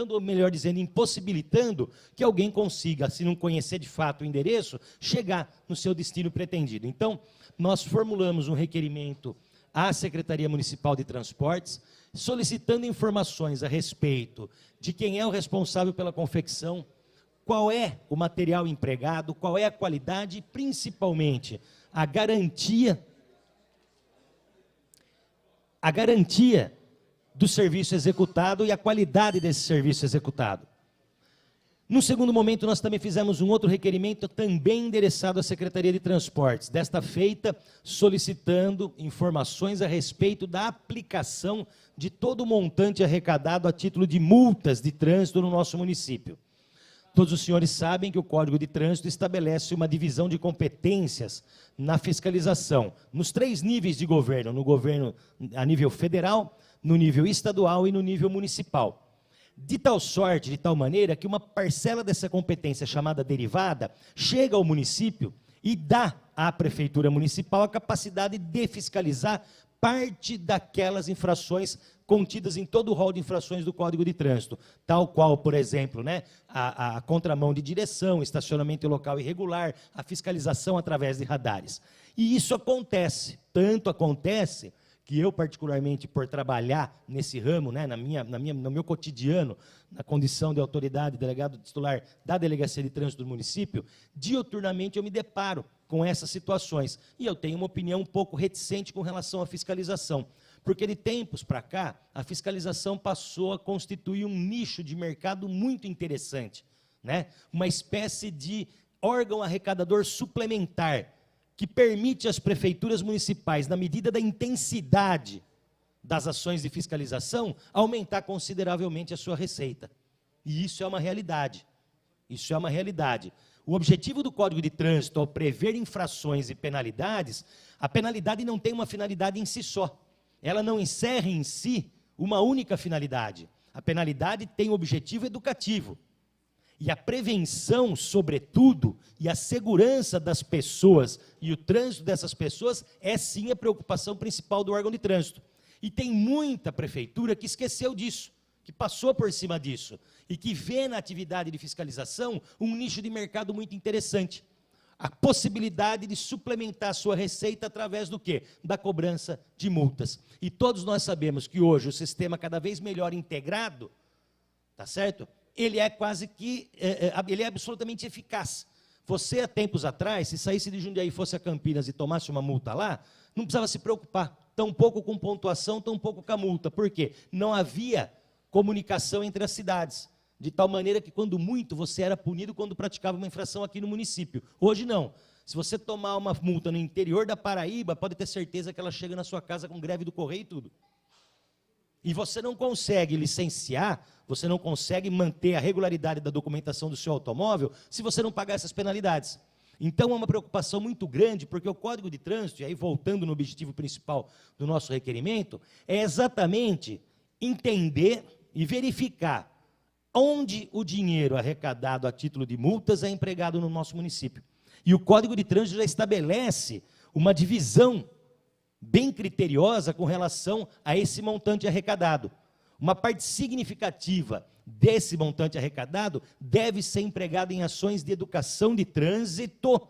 ou melhor dizendo, impossibilitando que alguém consiga, se não conhecer de fato o endereço, chegar no seu destino pretendido. Então, nós formulamos um requerimento à Secretaria Municipal de Transportes, solicitando informações a respeito de quem é o responsável pela confecção, qual é o material empregado, qual é a qualidade e, principalmente, a garantia do serviço executado e a qualidade desse serviço executado. No segundo momento, nós também fizemos um outro requerimento, também endereçado à Secretaria de Transportes, desta feita solicitando informações a respeito da aplicação de todo o montante arrecadado a título de multas de trânsito no nosso município. Todos os senhores sabem que o Código de Trânsito estabelece uma divisão de competências na fiscalização, nos 3 níveis de governo, no governo a nível federal, no nível estadual e no nível municipal. de tal sorte, de tal maneira, que uma parcela dessa competência chamada derivada chega ao município e dá à prefeitura municipal a capacidade de fiscalizar parte daquelas infrações contidas em todo o rol de infrações do Código de Trânsito, tal qual, por exemplo, né, a contramão de direção, estacionamento em local irregular, a fiscalização através de radares. E isso acontece, tanto acontece que eu, particularmente, por trabalhar nesse ramo, né, no meu cotidiano, na condição de autoridade, delegado titular da Delegacia de Trânsito do município, diuturnamente eu me deparo com essas situações. E eu tenho uma opinião um pouco reticente com relação à fiscalização, porque de tempos para cá, a fiscalização passou a constituir um nicho de mercado muito interessante, né? Uma espécie de órgão arrecadador suplementar, que permite às prefeituras municipais, na medida da intensidade das ações de fiscalização, aumentar consideravelmente a sua receita. E isso é uma realidade. Isso é uma realidade. O objetivo do Código de Trânsito, ao prever infrações e penalidades, a penalidade não tem uma finalidade em si só. Ela não encerra em si uma única finalidade. A penalidade tem um objetivo educativo. E a prevenção, sobretudo, e a segurança das pessoas e o trânsito dessas pessoas é, sim, a preocupação principal do órgão de trânsito. E tem muita prefeitura que esqueceu disso, que passou por cima disso, e que vê na atividade de fiscalização um nicho de mercado muito interessante. A possibilidade de suplementar a sua receita através do quê? Da cobrança de multas. E todos nós sabemos que hoje o sistema cada vez melhor integrado, tá certo? Ele é quase que, ele é absolutamente eficaz. Você, há tempos atrás, se saísse de Jundiaí e fosse a Campinas e tomasse uma multa lá, não precisava se preocupar, tão pouco com pontuação, tão pouco com a multa. Por quê? Não havia comunicação entre as cidades, de tal maneira que, quando muito, você era punido quando praticava uma infração aqui no município. Hoje, não. Se você tomar uma multa no interior da Paraíba, pode ter certeza que ela chega na sua casa com greve do correio e tudo. E você não consegue licenciar, você não consegue manter a regularidade da documentação do seu automóvel se você não pagar essas penalidades. Então, é uma preocupação muito grande, porque o Código de Trânsito, e aí voltando no objetivo principal do nosso requerimento, é exatamente entender e verificar onde o dinheiro arrecadado a título de multas é empregado no nosso município. E o Código de Trânsito já estabelece uma divisão bem criteriosa com relação a esse montante arrecadado. Uma parte significativa desse montante arrecadado deve ser empregado em ações de educação de trânsito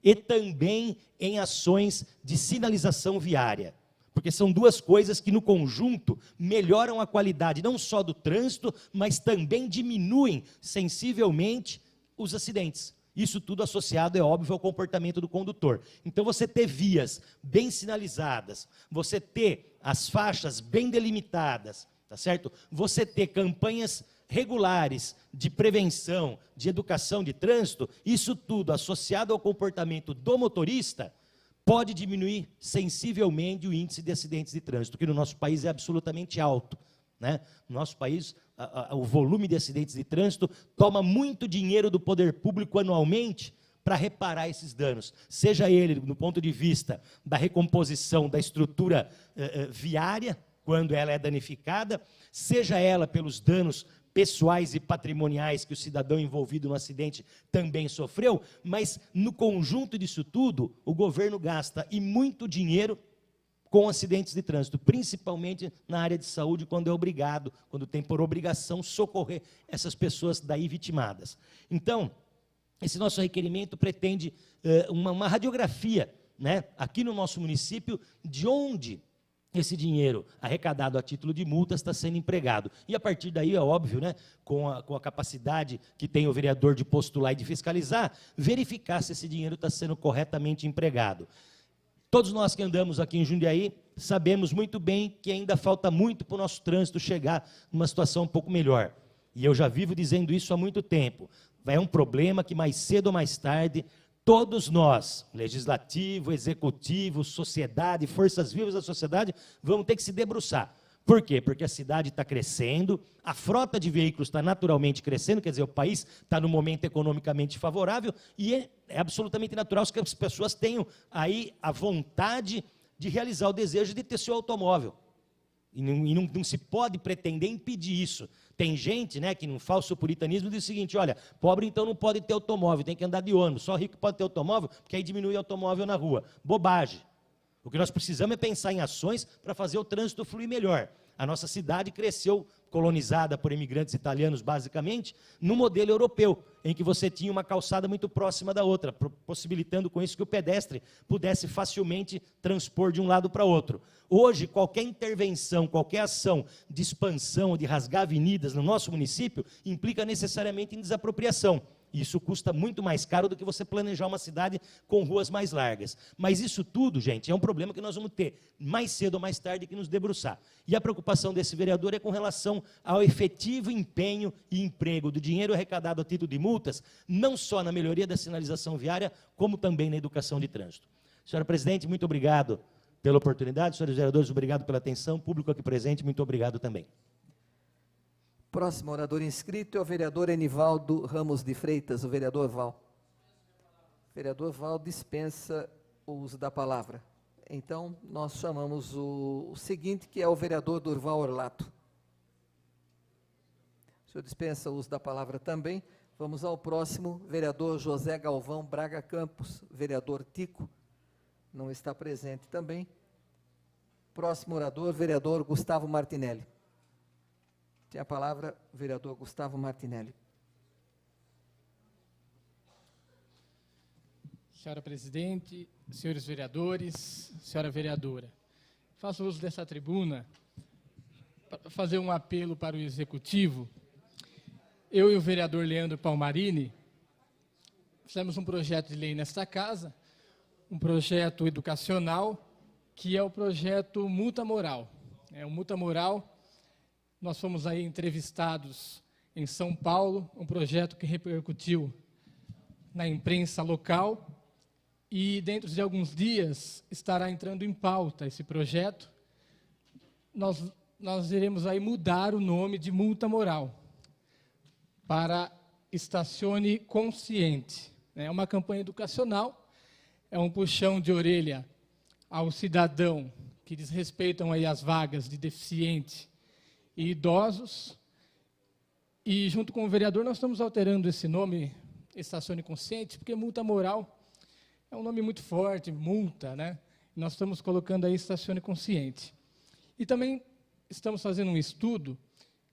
e também em ações de sinalização viária. Porque são duas coisas que, no conjunto, melhoram a qualidade não só do trânsito, mas também diminuem sensivelmente os acidentes. Isso tudo associado, é óbvio, ao comportamento do condutor. Então, você ter vias bem sinalizadas, você ter as faixas bem delimitadas, tá certo? Você ter campanhas regulares de prevenção, de educação de trânsito, isso tudo associado ao comportamento do motorista, pode diminuir sensivelmente o índice de acidentes de trânsito, que no nosso país é absolutamente alto, né? No nosso país, o volume de acidentes de trânsito toma muito dinheiro do poder público anualmente para reparar esses danos, seja ele no ponto de vista da recomposição da estrutura viária, quando ela é danificada, seja ela pelos danos pessoais e patrimoniais que o cidadão envolvido no acidente também sofreu, mas no conjunto disso tudo, o governo gasta e muito dinheiro com acidentes de trânsito, principalmente na área de saúde, quando é obrigado, quando tem por obrigação socorrer essas pessoas daí vitimadas. Então, esse nosso requerimento pretende uma radiografia, né, aqui no nosso município, de onde esse dinheiro arrecadado a título de multas está sendo empregado. E, a partir daí, é óbvio, né, com a capacidade que tem o vereador de postular e de fiscalizar, verificar se esse dinheiro está sendo corretamente empregado. Todos nós que andamos aqui em Jundiaí sabemos muito bem que ainda falta muito para o nosso trânsito chegar numa situação um pouco melhor. E eu já vivo dizendo isso há muito tempo. É um problema que, mais cedo ou mais tarde, todos nós, legislativo, executivo, sociedade, forças vivas da sociedade, vamos ter que se debruçar. Por quê? Porque a cidade está crescendo, a frota de veículos está naturalmente crescendo, quer dizer, o país está num momento economicamente favorável, e é absolutamente natural que as pessoas tenham aí a vontade de realizar o desejo de ter seu automóvel. E não se pode pretender impedir isso. Tem gente, né, que num falso puritanismo diz o seguinte, olha, pobre então não pode ter automóvel, tem que andar de ônibus, só rico pode ter automóvel, porque aí diminui o automóvel na rua. Bobagem. O que nós precisamos é pensar em ações para fazer o trânsito fluir melhor. A nossa cidade cresceu, colonizada por imigrantes italianos, basicamente, no modelo europeu, em que você tinha uma calçada muito próxima da outra, possibilitando com isso que o pedestre pudesse facilmente transpor de um lado para outro. Hoje, qualquer intervenção, qualquer ação de expansão, de rasgar avenidas no nosso município, implica necessariamente em desapropriação. Isso custa muito mais caro do que você planejar uma cidade com ruas mais largas. Mas isso tudo, gente, é um problema que nós vamos ter mais cedo ou mais tarde que nos debruçar. E a preocupação desse vereador é com relação ao efetivo empenho e emprego do dinheiro arrecadado a título de multas, não só na melhoria da sinalização viária, como também na educação de trânsito. Senhora Presidente, muito obrigado pela oportunidade. Senhores vereadores, obrigado pela atenção. Público aqui presente, muito obrigado também. Próximo orador inscrito é o vereador Enivaldo Ramos de Freitas, o vereador Val. O vereador Val dispensa o uso da palavra. Então, nós chamamos o seguinte, que é o vereador Durval Orlato. O senhor dispensa o uso da palavra também. Vamos ao próximo, vereador José Galvão Braga Campos, vereador Tico, não está presente também. Próximo orador, vereador Gustavo Martinelli. Tem a palavra o vereador Gustavo Martinelli. Senhora Presidente, senhores vereadores, senhora vereadora, faço uso dessa tribuna para fazer um apelo para o Executivo. Eu e o vereador Leandro Palmarini fizemos um projeto de lei nesta casa, um projeto educacional, que é o projeto Multa Moral. É o Multa Moral. Nós fomos aí entrevistados em São Paulo, um projeto que repercutiu na imprensa local, e dentro de alguns dias estará entrando em pauta esse projeto. Nós iremos aí mudar o nome de Multa Moral para Estacione Consciente. É uma campanha educacional, é um puxão de orelha ao cidadão que desrespeitam aí as vagas de deficiente e idosos, e junto com o vereador nós estamos alterando esse nome, Estacione Consciente, porque multa moral é um nome muito forte, multa, né? Nós estamos colocando aí Estacione Consciente. E também estamos fazendo um estudo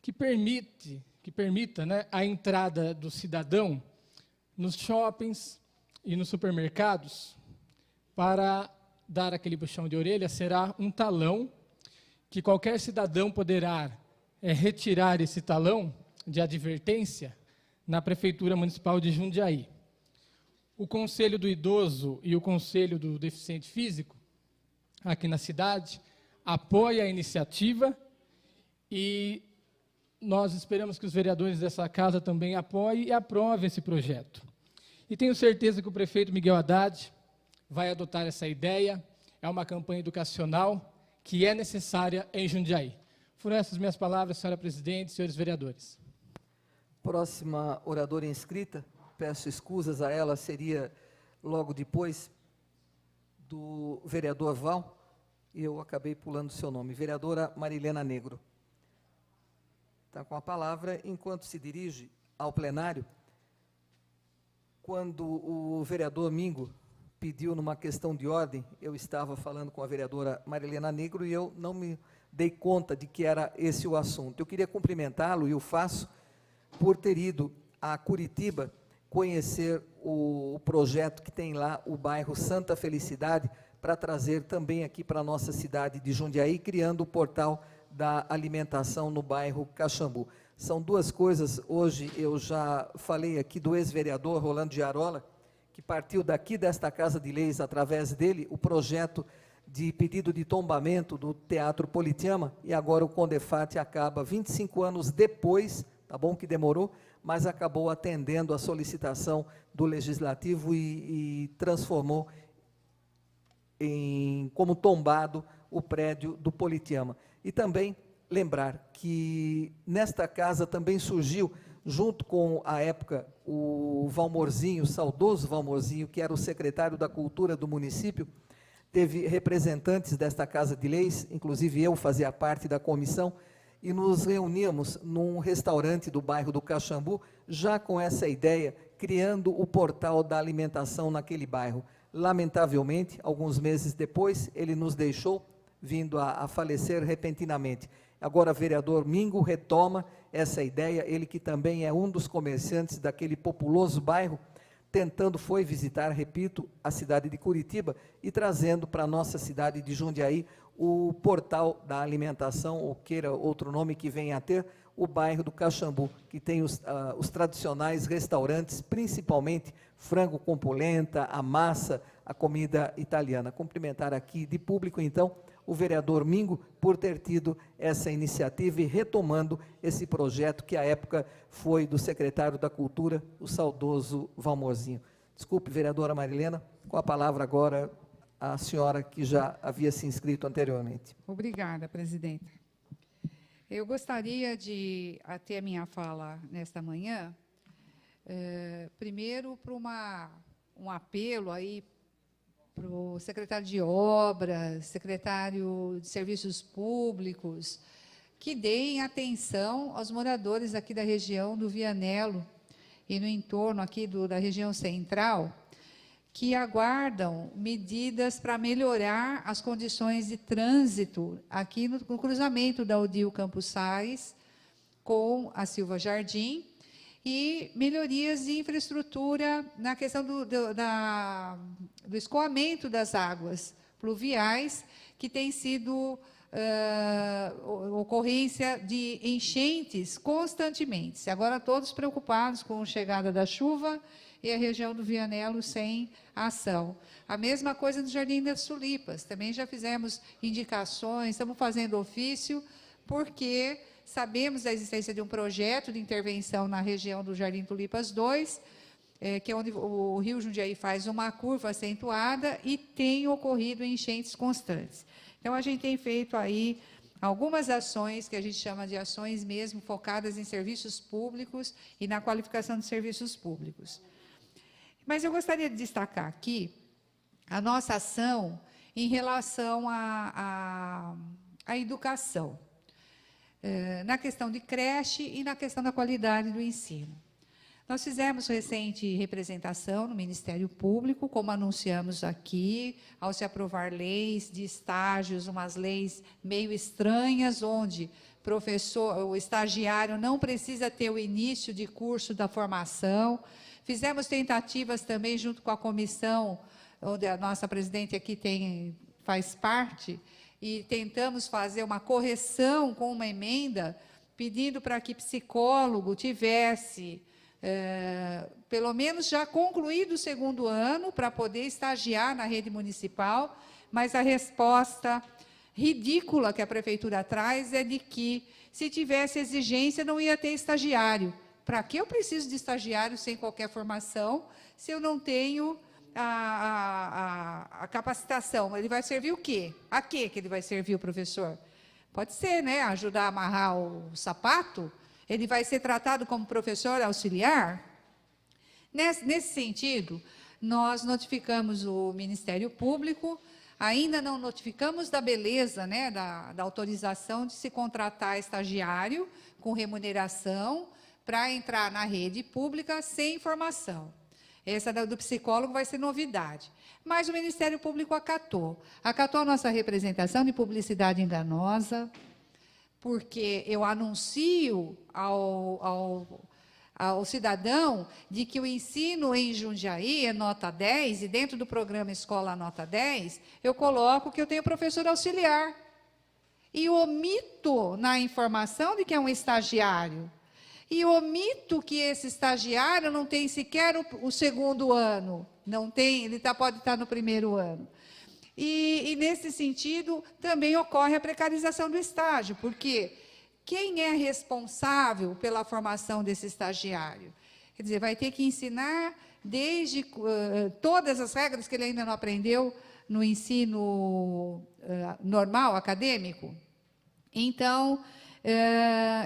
que permita, né, a entrada do cidadão nos shoppings e nos supermercados. Para dar aquele puxão de orelha, será um talão que qualquer cidadão poderá retirar esse talão de advertência na Prefeitura Municipal de Jundiaí. O Conselho do Idoso e o Conselho do Deficiente Físico, aqui na cidade, apoia a iniciativa, e nós esperamos que os vereadores dessa casa também apoiem e aprovem esse projeto. E tenho certeza que o prefeito Miguel Haddad vai adotar essa ideia. É uma campanha educacional que é necessária em Jundiaí. Foram essas minhas palavras, senhora presidente, senhores vereadores. Próxima oradora inscrita, peço escusas a ela, seria logo depois do vereador Val, e eu acabei pulando o seu nome, vereadora Marilena Negro. Está com a palavra, enquanto se dirige ao plenário, quando o vereador Mingo pediu numa questão de ordem, eu estava falando com a vereadora Marilena Negro e eu não me dei conta de que era esse o assunto. Eu queria cumprimentá-lo, e o faço, por ter ido a Curitiba conhecer o projeto que tem lá, o bairro Santa Felicidade, para trazer também aqui para a nossa cidade de Jundiaí, criando o portal da alimentação no bairro Caxambu. São duas coisas. Hoje eu já falei aqui do ex-vereador Rolando Giarola, que partiu daqui desta Casa de Leis, através dele, o projeto de pedido de tombamento do Teatro Politeama, e agora o Condefat acaba 25 anos depois, tá bom que demorou, mas acabou atendendo a solicitação do Legislativo e transformou como tombado o prédio do Politeama. E também lembrar que nesta casa também surgiu, junto com, à época, o Valmorzinho, o saudoso Valmorzinho, que era o secretário da Cultura do município, teve representantes desta Casa de Leis, inclusive eu fazia parte da comissão, e nos reuníamos num restaurante do bairro do Caxambu, já com essa ideia, criando o portal da alimentação naquele bairro. Lamentavelmente, alguns meses depois, ele nos deixou, vindo a falecer repentinamente. Agora, o vereador Mingo retoma essa ideia, ele que também é um dos comerciantes daquele populoso bairro, tentando foi visitar, repito, a cidade de Curitiba e trazendo para a nossa cidade de Jundiaí o portal da alimentação, ou queira outro nome que venha a ter, o bairro do Caxambu, que tem os tradicionais restaurantes, principalmente frango com polenta, a massa, a comida italiana. Cumprimentar aqui de público, então, o vereador Mingo por ter tido essa iniciativa e retomando esse projeto que à época foi do secretário da Cultura, o saudoso Valmorzinho. Desculpe, vereadora Marilena, com a palavra agora a senhora que já havia se inscrito anteriormente. Obrigada, presidenta. Eu gostaria de ter a minha fala nesta manhã, primeiro para um apelo aí para o secretário de Obras, secretário de Serviços Públicos, que deem atenção aos moradores aqui da região do Vianello e no entorno aqui da região central, que aguardam medidas para melhorar as condições de trânsito aqui no cruzamento da Odil Campos Sais com a Silva Jardim, e melhorias de infraestrutura na questão do escoamento das águas pluviais, que tem sido ocorrência de enchentes constantemente. Agora todos preocupados com a chegada da chuva e a região do Vianello sem ação. A mesma coisa no Jardim das Tulipas, também já fizemos indicações, estamos fazendo ofício, porque sabemos da existência de um projeto de intervenção na região do Jardim Tulipas 2, que é onde o rio Jundiaí faz uma curva acentuada e tem ocorrido enchentes constantes. Então, a gente tem feito aí algumas ações, que a gente chama de ações mesmo, focadas em serviços públicos e na qualificação de serviços públicos. Mas eu gostaria de destacar aqui a nossa ação em relação à educação, na questão de creche e na questão da qualidade do ensino. Nós fizemos recente representação no Ministério Público, como anunciamos aqui, ao se aprovar leis de estágios, umas leis meio estranhas, onde o estagiário não precisa ter o início de curso da formação. Fizemos tentativas também, junto com a comissão, onde a nossa presidente aqui faz parte, e tentamos fazer uma correção com uma emenda, pedindo para que psicólogo tivesse, pelo menos já concluído o segundo ano, para poder estagiar na rede municipal, mas a resposta ridícula que a prefeitura traz é de que, se tivesse exigência, não ia ter estagiário. Para que eu preciso de estagiário sem qualquer formação, se eu não tenho a capacitação? Ele vai servir o quê? A quê que ele vai servir, o professor? Pode ser, né? Ajudar a amarrar o sapato? Ele vai ser tratado como professor auxiliar? Nesse sentido, nós notificamos o Ministério Público, ainda não notificamos da beleza, né, da autorização de se contratar estagiário com remuneração para entrar na rede pública sem formação. Essa do psicólogo vai ser novidade. Mas o Ministério Público acatou a nossa representação de publicidade enganosa, porque eu anuncio ao cidadão de que o ensino em Jundiaí é nota 10, e dentro do programa Escola Nota 10, eu coloco que eu tenho professor auxiliar. E omito na informação de que é um estagiário. E omito que esse estagiário não tem sequer o segundo ano, não tem, ele pode estar no primeiro ano. E, nesse sentido, também ocorre a precarização do estágio, porque quem é responsável pela formação desse estagiário? Quer dizer, vai ter que ensinar desde todas as regras que ele ainda não aprendeu no ensino normal, acadêmico. Então,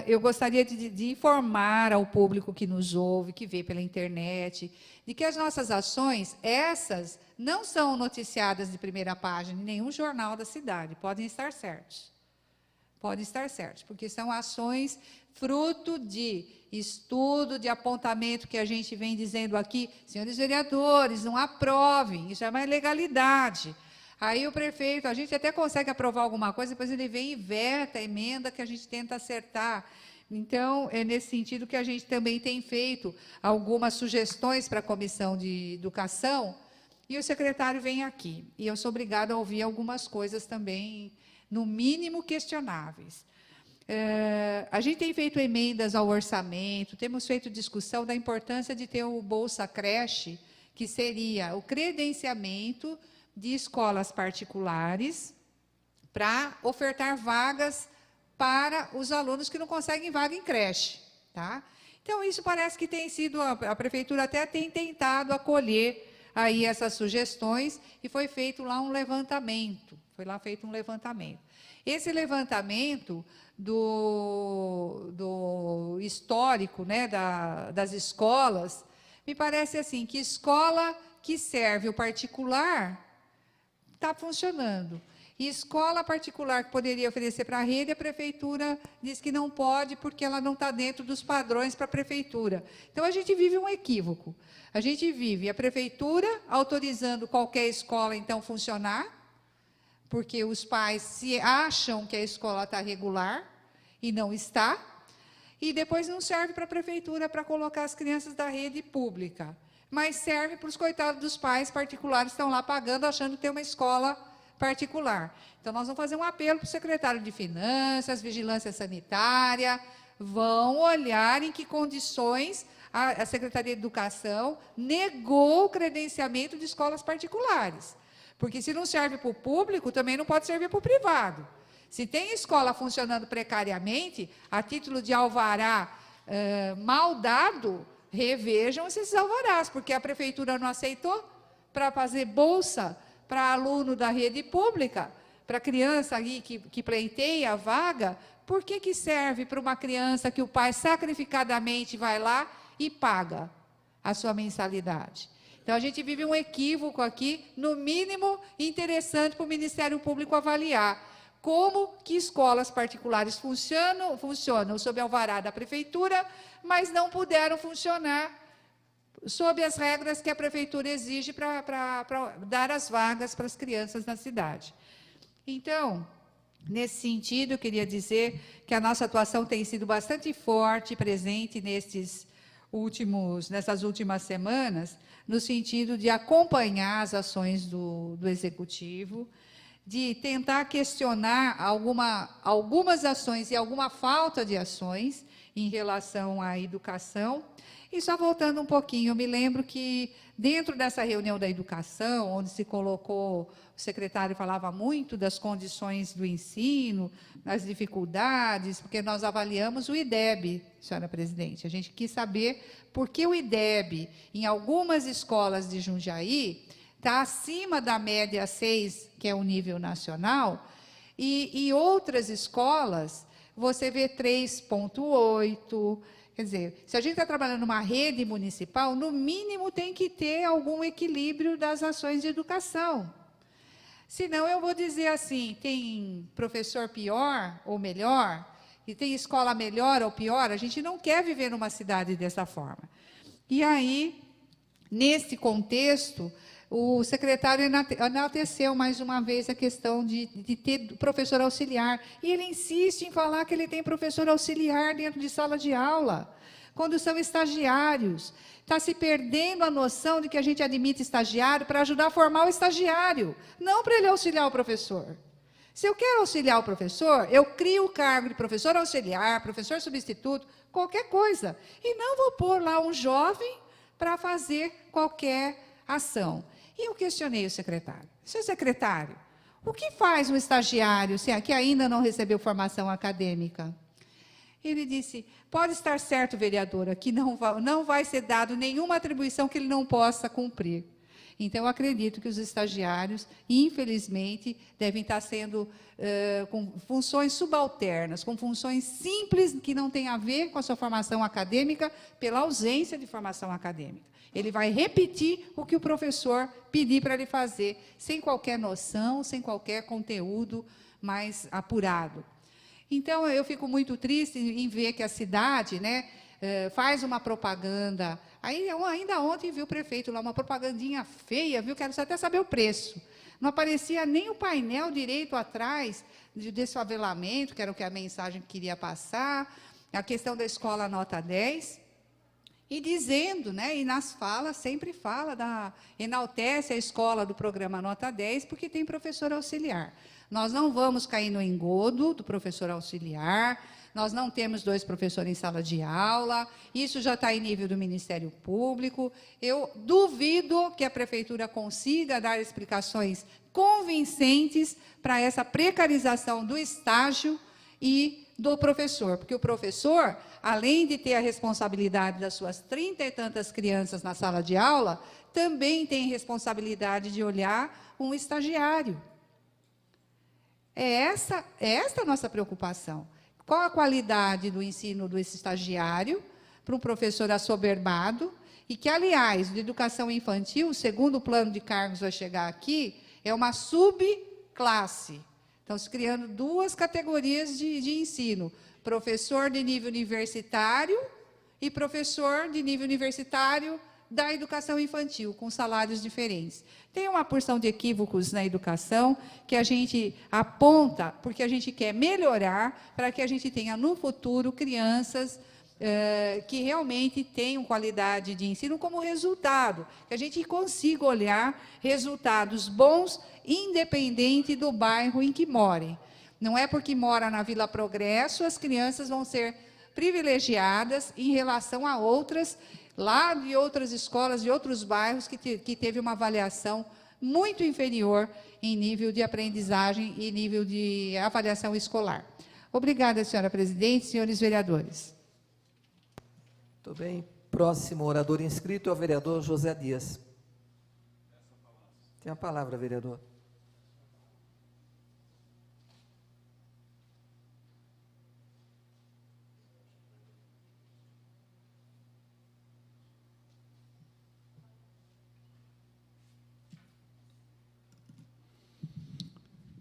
eu gostaria de informar ao público que nos ouve, que vê pela internet, de que as nossas ações, essas, não são noticiadas de primeira página em nenhum jornal da cidade, podem estar certos. Podem estar certos, porque são ações fruto de estudo, de apontamento que a gente vem dizendo aqui, senhores vereadores, não aprovem, isso é uma ilegalidade. Aí o prefeito, a gente até consegue aprovar alguma coisa, depois ele vem e veta a emenda que a gente tenta acertar. Então, é nesse sentido que a gente também tem feito algumas sugestões para a Comissão de Educação, e o secretário vem aqui. E eu sou obrigada a ouvir algumas coisas também, no mínimo, questionáveis. A gente tem feito emendas ao orçamento, temos feito discussão da importância de ter o Bolsa Creche, que seria o credenciamento de escolas particulares para ofertar vagas para os alunos que não conseguem vaga em creche. Tá? Então, isso parece que tem sido, a Prefeitura até tem tentado acolher aí essas sugestões, e foi feito lá um levantamento. Foi lá feito um levantamento. Esse levantamento do histórico, né, das escolas, me parece assim, que escola que serve o particular está funcionando. E escola particular que poderia oferecer para a rede, a prefeitura diz que não pode, porque ela não está dentro dos padrões para a prefeitura. Então, a gente vive um equívoco. A gente vive a prefeitura autorizando qualquer escola, então, funcionar, porque os pais se acham que a escola está regular, e não está, e depois não serve para a prefeitura para colocar as crianças da rede pública, mas serve para os coitados dos pais particulares que estão lá pagando, achando que tem uma escola particular. Então, nós vamos fazer um apelo para o secretário de Finanças, Vigilância Sanitária, vão olhar em que condições a Secretaria de Educação negou o credenciamento de escolas particulares. Porque, se não serve para o público, também não pode servir para o privado. Se tem escola funcionando precariamente, a título de alvará mal dado, revejam esses alvarás, porque a prefeitura não aceitou para fazer bolsa para aluno da rede pública, para criança ali que pleiteia a vaga. Por que serve para uma criança que o pai sacrificadamente vai lá e paga a sua mensalidade? Então, a gente vive um equívoco aqui, no mínimo interessante para o Ministério Público avaliar como que escolas particulares funcionam sob alvará da prefeitura, mas não puderam funcionar sob as regras que a prefeitura exige para dar as vagas para as crianças na cidade. Então, nesse sentido, eu queria dizer que a nossa atuação tem sido bastante forte e presente nessas últimas semanas, no sentido de acompanhar as ações do Executivo, de tentar questionar algumas ações e alguma falta de ações em relação à educação. E só voltando um pouquinho, eu me lembro que, dentro dessa reunião da educação, onde se colocou, o secretário falava muito das condições do ensino, das dificuldades, porque nós avaliamos o IDEB, senhora presidente. A gente quis saber por que o IDEB, em algumas escolas de Jundiaí, está acima da média 6, que é o nível nacional, e outras escolas, você vê 3,8. Quer dizer, se a gente está trabalhando numa rede municipal, no mínimo tem que ter algum equilíbrio das ações de educação. Senão, eu vou dizer assim, tem professor pior ou melhor, e tem escola melhor ou pior, a gente não quer viver numa cidade dessa forma. E aí, nesse contexto, o secretário enalteceu mais uma vez a questão de ter professor auxiliar. E ele insiste em falar que ele tem professor auxiliar dentro de sala de aula, quando são estagiários. Está se perdendo a noção de que a gente admite estagiário para ajudar a formar o estagiário, não para ele auxiliar o professor. Se eu quero auxiliar o professor, eu crio o cargo de professor auxiliar, professor substituto, qualquer coisa. E não vou pôr lá um jovem para fazer qualquer ação. E eu questionei o secretário. Seu secretário, o que faz um estagiário que ainda não recebeu formação acadêmica? Ele disse, pode estar certo, vereadora, que não vai ser dado nenhuma atribuição que ele não possa cumprir. Então, eu acredito que os estagiários, infelizmente, devem estar sendo com funções subalternas, com funções simples que não têm a ver com a sua formação acadêmica, pela ausência de formação acadêmica. Ele vai repetir o que o professor pedir para ele fazer, sem qualquer noção, sem qualquer conteúdo mais apurado. Então, eu fico muito triste em ver que a cidade, né, faz uma propaganda. Aí, ainda ontem vi o prefeito lá, uma propagandinha feia, viu? Quero até saber o preço. Não aparecia nem o painel direito atrás de desfavelamento, que era o que a mensagem queria passar, a questão da escola nota 10. E dizendo, né, e nas falas, sempre fala, enaltece a escola do programa Nota 10, porque tem professor auxiliar. Nós não vamos cair no engodo do professor auxiliar, nós não temos 2 professores em sala de aula, isso já está em nível do Ministério Público. Eu duvido que a Prefeitura consiga dar explicações convincentes para essa precarização do estágio e do professor, porque o professor, além de ter a responsabilidade das suas 30 e tantas crianças na sala de aula, também tem responsabilidade de olhar um estagiário. É esta a nossa preocupação. Qual a qualidade do ensino desse estagiário para um professor assoberbado, e que, aliás, de educação infantil, segundo o plano de cargos vai chegar aqui, é uma subclasse. Estão se criando 2 categorias de ensino: professor de nível universitário e professor de nível universitário da educação infantil, com salários diferentes. Tem uma porção de equívocos na educação que a gente aponta porque a gente quer melhorar, para que a gente tenha, no futuro, crianças que realmente tenham qualidade de ensino como resultado, que a gente consiga olhar resultados bons, independente do bairro em que morem. Não é porque mora na Vila Progresso, as crianças vão ser privilegiadas em relação a outras, lá de outras escolas, de outros bairros, que teve uma avaliação muito inferior em nível de aprendizagem e nível de avaliação escolar. Obrigada, senhora presidente, senhores vereadores. Muito bem. Próximo orador inscrito é o vereador José Dias. Tem a palavra, vereador.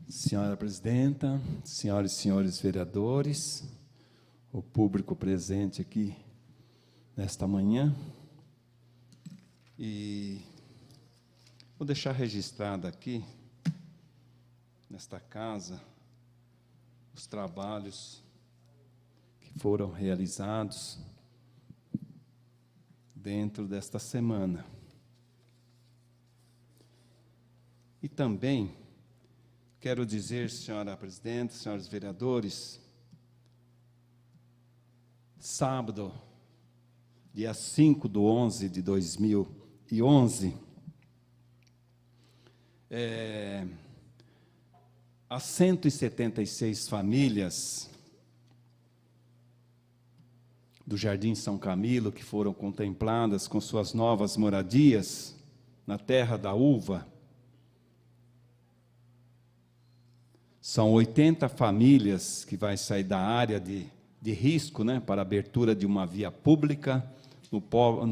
Senhora presidenta, senhoras e senhores vereadores, o público presente aqui nesta manhã, e vou deixar registrado aqui, nesta casa, os trabalhos que foram realizados dentro desta semana. E também quero dizer, senhora presidente, senhores vereadores, sábado, dia 5/11/2011, as 176 famílias do Jardim São Camilo, que foram contempladas com suas novas moradias na Terra da Uva, são 80 famílias que vai sair da área de risco, né, para a abertura de uma via pública no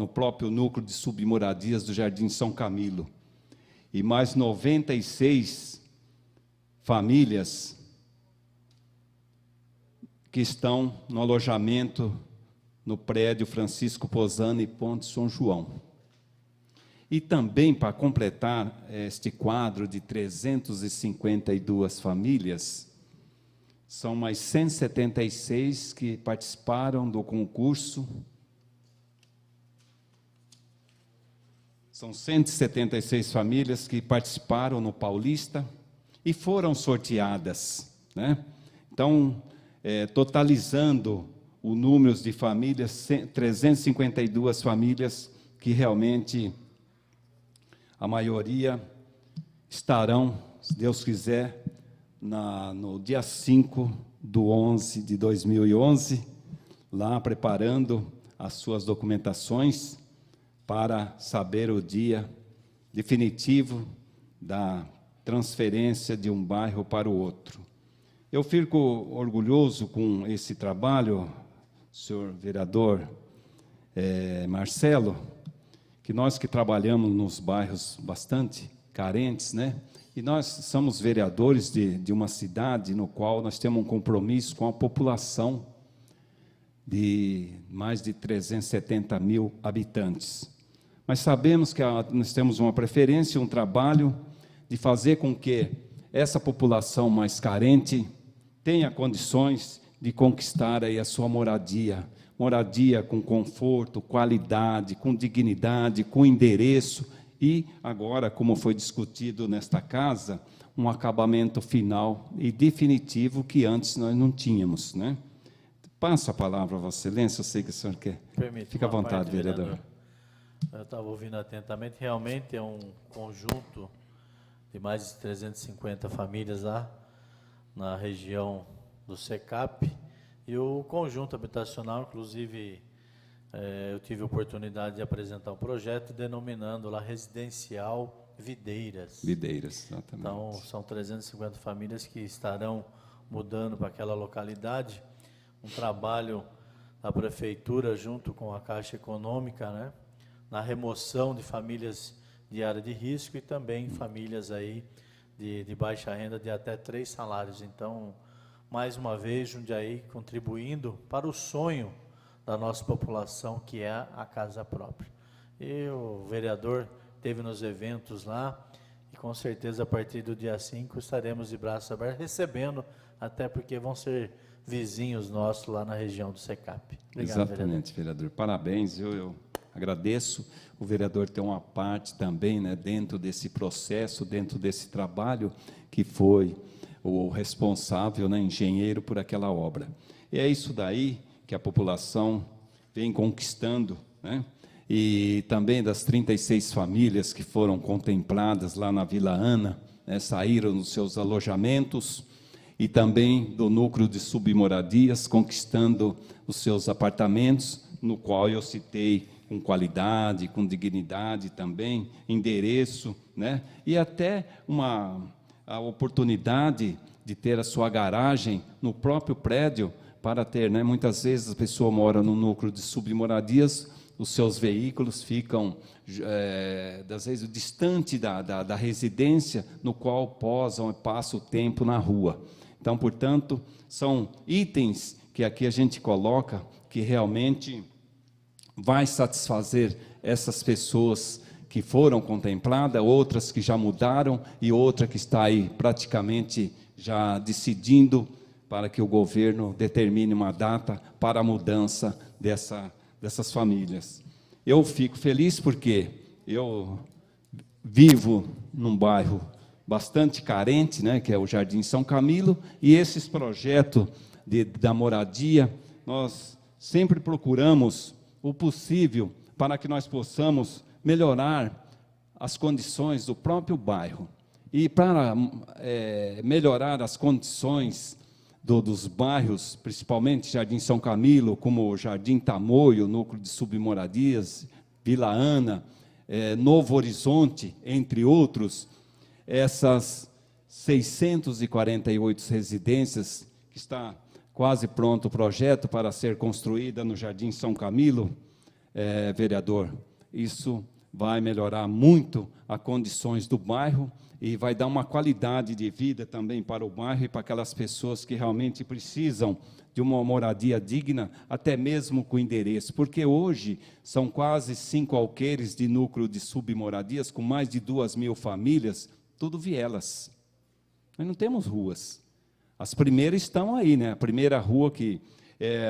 próprio núcleo de submoradias do Jardim São Camilo. E mais 96 famílias que estão no alojamento no prédio Francisco Posani, Ponte São João. E também, para completar este quadro de 352 famílias, são mais 176 que participaram do concurso. São 176 famílias que participaram no Paulista e foram sorteadas, né? Então, totalizando o número de famílias, 352 famílias que realmente a maioria estarão, se Deus quiser, no dia 5/11/2011, lá preparando as suas documentações para saber o dia definitivo da transferência de um bairro para o outro. Eu fico orgulhoso com esse trabalho, senhor vereador Marcelo, que nós que trabalhamos nos bairros bastante carentes, né? E nós somos vereadores de uma cidade no qual nós temos um compromisso com a população de mais de 370 mil habitantes. Mas sabemos que nós temos uma preferência, um trabalho de fazer com que essa população mais carente tenha condições de conquistar aí a sua moradia com conforto, qualidade, com dignidade, com endereço e, agora, como foi discutido nesta casa, um acabamento final e definitivo que antes nós não tínhamos, né? Passo a palavra a Vossa Excelência, eu sei que o senhor quer. Fica à vontade, vereador. Eu estava ouvindo atentamente, realmente é um conjunto de mais de 350 famílias lá na região do SECAP, e o conjunto habitacional, inclusive, eu tive a oportunidade de apresentar um projeto denominando lá Residencial Videiras. Videiras, exatamente. Então, são 350 famílias que estarão mudando para aquela localidade. Um trabalho da Prefeitura junto com a Caixa Econômica, né, na remoção de famílias de área de risco e também famílias aí de baixa renda de até 3 salários. Então, mais uma vez, Jundiaí contribuindo para o sonho da nossa população, que é a casa própria. E o vereador esteve nos eventos lá, e com certeza a partir do dia 5 estaremos de braços abertos, recebendo, até porque vão ser vizinhos nossos lá na região do SECAP. Obrigado, exatamente, vereador. Parabéns, eu agradeço. O vereador tem uma parte também, né, dentro desse processo, dentro desse trabalho, que foi o responsável, né, engenheiro por aquela obra. E é isso daí que a população vem conquistando, né? E também das 36 famílias que foram contempladas lá na Vila Ana, né, saíram dos seus alojamentos, e também do núcleo de submoradias, conquistando os seus apartamentos, no qual eu citei com qualidade, com dignidade também, endereço, né? E até a oportunidade de ter a sua garagem no próprio prédio, para ter, né? Muitas vezes a pessoa mora no núcleo de submoradias, os seus veículos ficam, às vezes, distante da residência, no qual passa o tempo na rua. Então, portanto, são itens que aqui a gente coloca, que realmente vai satisfazer essas pessoas que foram contempladas, outras que já mudaram e outra que está aí praticamente já decidindo para que o governo determine uma data para a mudança dessas famílias. Eu fico feliz porque eu vivo num bairro bastante carente, né, que é o Jardim São Camilo, e esses projetos da moradia, nós sempre procuramos o possível para que nós possamos melhorar as condições do próprio bairro. E para melhorar as condições dos bairros, principalmente Jardim São Camilo, como o Jardim Tamoio, núcleo de submoradias, Vila Ana, Novo Horizonte, entre outros, essas 648 residências, que está quase pronto o projeto para ser construída no Jardim São Camilo, vereador, isso vai melhorar muito as condições do bairro e vai dar uma qualidade de vida também para o bairro e para aquelas pessoas que realmente precisam de uma moradia digna, até mesmo com endereço, porque hoje são quase 5 alqueires de núcleo de submoradias, com mais de 2.000 famílias, tudo vielas. Nós não temos ruas. As primeiras estão aí, né? A primeira rua que,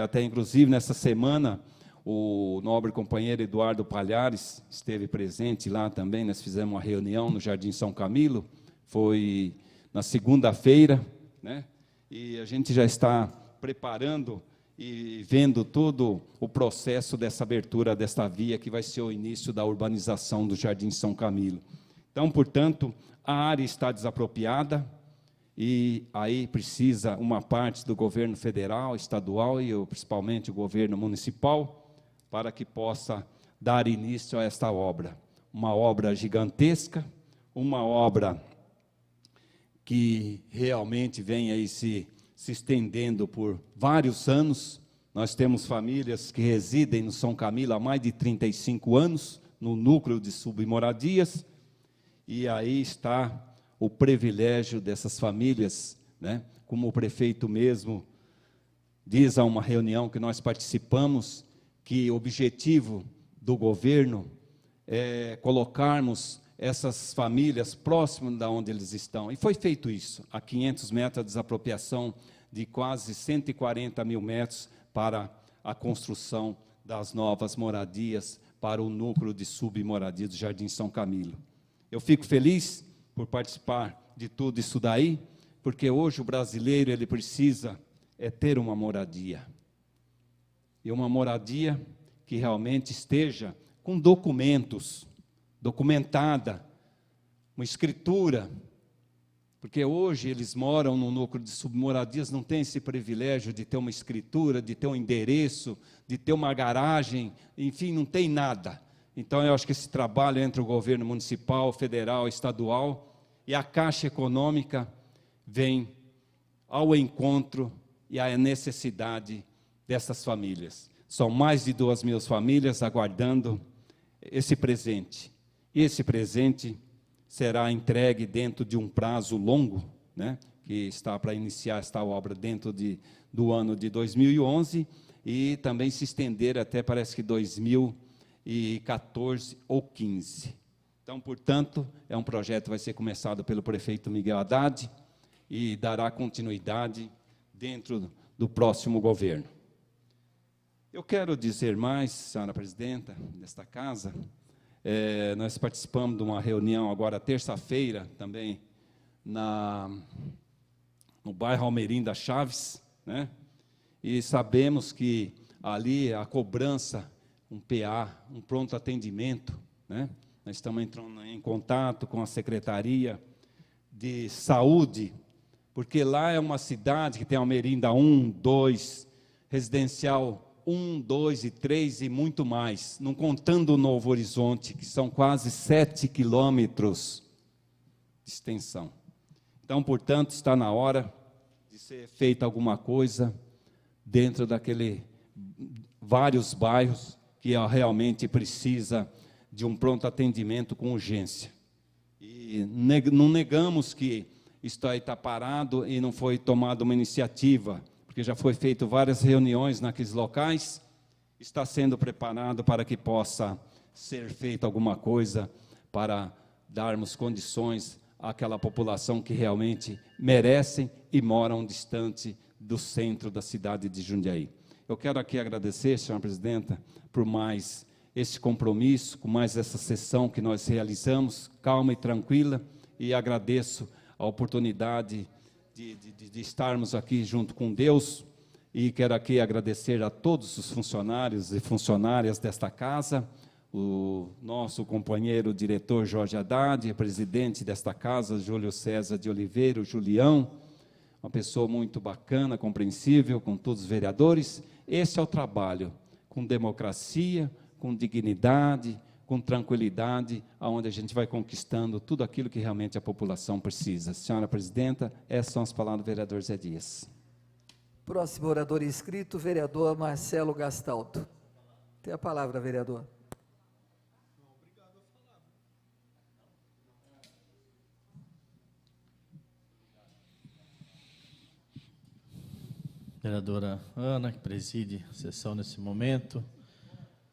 até inclusive nessa semana, o nobre companheiro Eduardo Palhares esteve presente lá também, nós fizemos uma reunião no Jardim São Camilo, foi na segunda-feira, né? E a gente já está preparando e vendo todo o processo dessa abertura desta via, que vai ser o início da urbanização do Jardim São Camilo. Então, portanto, a área está desapropriada, e aí precisa uma parte do governo federal, estadual e principalmente o governo municipal, para que possa dar início a esta obra. uma obra gigantesca, uma obra que realmente vem aí se estendendo por vários anos. Nós temos famílias que residem no São Camilo há mais de 35 anos, no núcleo de submoradias, e aí está o privilégio dessas famílias, né? Como o prefeito mesmo diz a uma reunião que nós participamos, que o objetivo do governo é colocarmos essas famílias próximas de onde eles estão. E foi feito isso, a 500 metros de desapropriação de quase 140 mil metros para a construção das novas moradias para o núcleo de submoradia do Jardim São Camilo. Eu fico feliz por participar de tudo isso daí, porque hoje o brasileiro ele precisa ter uma moradia. E uma moradia que realmente esteja com documentos, documentada, uma escritura, porque hoje eles moram no núcleo de submoradias, não tem esse privilégio de ter uma escritura, de ter um endereço, de ter uma garagem, enfim, não tem nada. Então, eu acho que esse trabalho entre o governo municipal, federal, estadual e a Caixa Econômica vem ao encontro e à necessidade dessas famílias. São mais de 2.000 famílias aguardando esse presente. E esse presente será entregue dentro de um prazo longo, né, que está para iniciar esta obra dentro do ano de 2011 e também se estender até, parece que 2014 ou 15. Então, portanto, é um projeto que vai ser começado pelo prefeito Miguel Haddad e dará continuidade dentro do próximo governo. Eu quero dizer mais, senhora presidenta desta casa, nós participamos de uma reunião agora, terça-feira, também, no bairro Almerim das Chaves, né? E sabemos que ali a cobrança, um PA, um pronto atendimento, né? Nós estamos entrando em contato com a Secretaria de Saúde, porque lá é uma cidade que tem Almerinda 1, 2, residencial 1, 2 e 3 e muito mais, não contando o Novo Horizonte, que são quase 7 quilômetros de extensão. Então, portanto, está na hora de ser feita alguma coisa dentro vários bairros que realmente precisa de um pronto atendimento com urgência. E não negamos que isso aí está parado e não foi tomada uma iniciativa, porque já foi feito várias reuniões naqueles locais, está sendo preparado para que possa ser feita alguma coisa para darmos condições àquela população que realmente merecem e moram distante do centro da cidade de Jundiaí. Eu quero aqui agradecer, senhora presidenta, por mais esse compromisso, com mais essa sessão que nós realizamos, calma e tranquila, e agradeço a oportunidade de estarmos aqui junto com Deus, e quero aqui agradecer a todos os funcionários e funcionárias desta casa, o nosso companheiro diretor Jorge Haddad, presidente desta casa, Júlio César de Oliveira, o Julião, uma pessoa muito bacana, compreensível, com todos os vereadores. Esse é o trabalho, com democracia, com dignidade, com tranquilidade, aonde a gente vai conquistando tudo aquilo que realmente a população precisa. Senhora presidenta, essas são as palavras do vereador Zé Dias. Próximo orador inscrito, vereador Marcelo Gastaldo. Tem a palavra, vereador. Vereadora Ana, que preside a sessão nesse momento,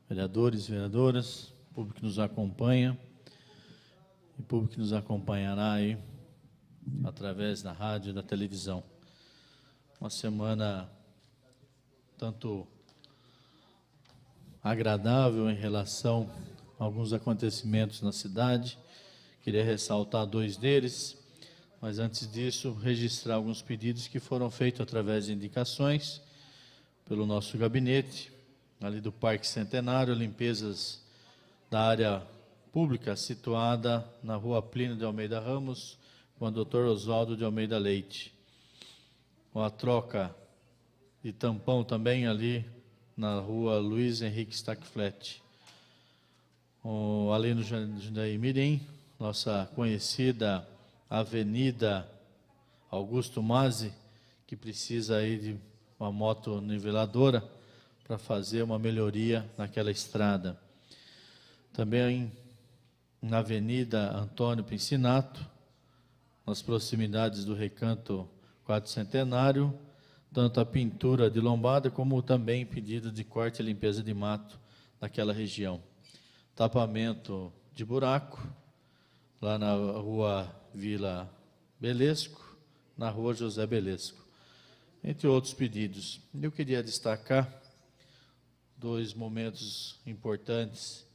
vereadores e vereadoras, público que nos acompanha e público que nos acompanhará aí através da rádio e da televisão. Uma semana tanto agradável em relação a alguns acontecimentos na cidade. Queria ressaltar 2 deles, mas antes disso, registrar alguns pedidos que foram feitos através de indicações pelo nosso gabinete, ali do Parque Centenário, limpezas da área pública situada na Rua Plínio de Almeida Ramos, com o Dr. Oswaldo de Almeida Leite. Com a troca de tampão também ali na Rua Luiz Henrique Stackflet. ali no Jundiaí Mirim, nossa conhecida Avenida Augusto Mazzi, que precisa aí de uma moto niveladora para fazer uma melhoria naquela estrada. Também na Avenida Antônio Pincinato, nas proximidades do Recanto Quatrocentenário, tanto a pintura de lombada como também pedido de corte e limpeza de mato naquela região. Tapamento de buraco, lá na rua Vila Belesco, na rua José Belesco, entre outros pedidos. Eu queria destacar 2 momentos importantes,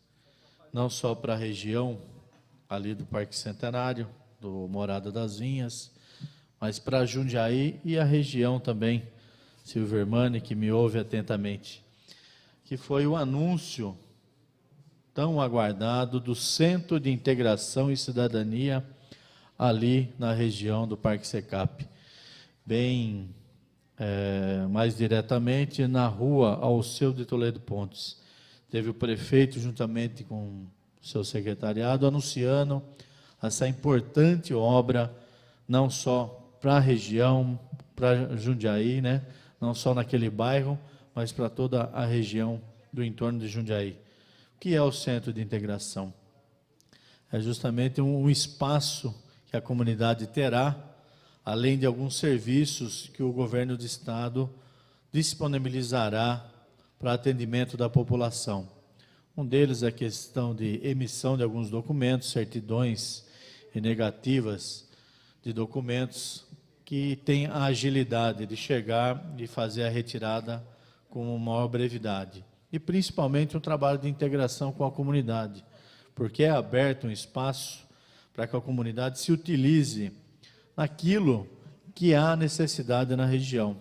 não só para a região ali do Parque Centenário, do Morada das Vinhas, mas para Jundiaí e a região também, Silvio Hermani, que me ouve atentamente, que foi o anúncio tão aguardado do Centro de Integração e Cidadania ali na região do Parque Secap, bem mais diretamente na rua Alceu de Toledo Pontes. Teve o prefeito, juntamente com o seu secretariado, anunciando essa importante obra, não só para a região, para Jundiaí, né? Não só naquele bairro, mas para toda a região do entorno de Jundiaí. O que é o Centro de Integração? É justamente um espaço que a comunidade terá, além de alguns serviços que o governo do estado disponibilizará para atendimento da população. Um deles é a questão de emissão de alguns documentos, certidões e negativas de documentos que têm a agilidade de chegar e fazer a retirada com maior brevidade. E principalmente um trabalho de integração com a comunidade, porque é aberto um espaço para que a comunidade se utilize naquilo que há necessidade na região.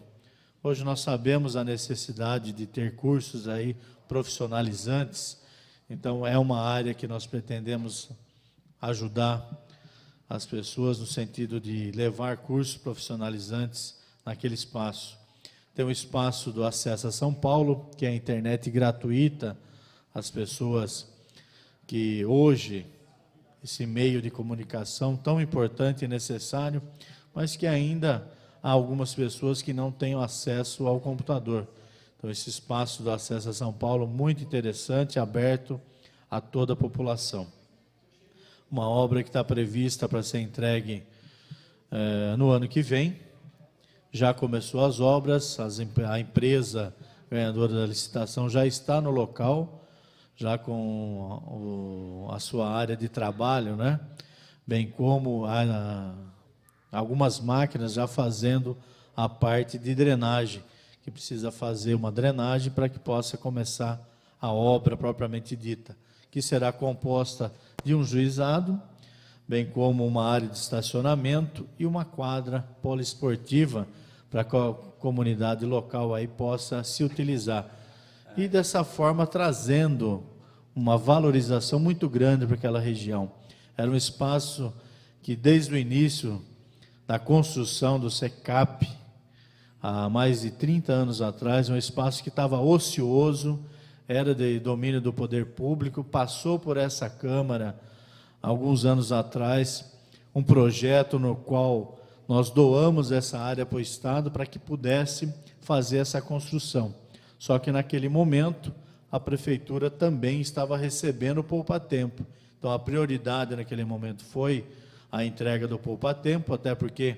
Hoje nós sabemos a necessidade de ter cursos aí profissionalizantes, então é uma área que nós pretendemos ajudar as pessoas no sentido de levar cursos profissionalizantes naquele espaço. Tem o espaço do Acesso a São Paulo, que é a internet gratuita às pessoas que hoje, esse meio de comunicação tão importante e necessário, mas que ainda há algumas pessoas que não têm acesso ao computador. Então, esse espaço do Acesso a São Paulo, muito interessante, aberto a toda a população. Uma obra que está prevista para ser entregue no ano que vem. Já começou as obras, a empresa ganhadora da licitação já está no local, já com a sua área de trabalho, né? Bem como algumas máquinas já fazendo a parte de drenagem, que precisa fazer uma drenagem para que possa começar a obra propriamente dita, que será composta de um juizado, bem como uma área de estacionamento e uma quadra poliesportiva para que a comunidade local aí possa se utilizar. E dessa forma trazendo uma valorização muito grande para aquela região. Era um espaço que desde o início da construção do SECAP, há mais de 30 anos atrás, um espaço que estava ocioso, era de domínio do poder público, passou por essa Câmara, alguns anos atrás, um projeto no qual nós doamos essa área para o Estado para que pudesse fazer essa construção. Só que naquele momento, a Prefeitura também estava recebendo o poupa-tempo. Então, a prioridade naquele momento foi a entrega do poupa-tempo, até porque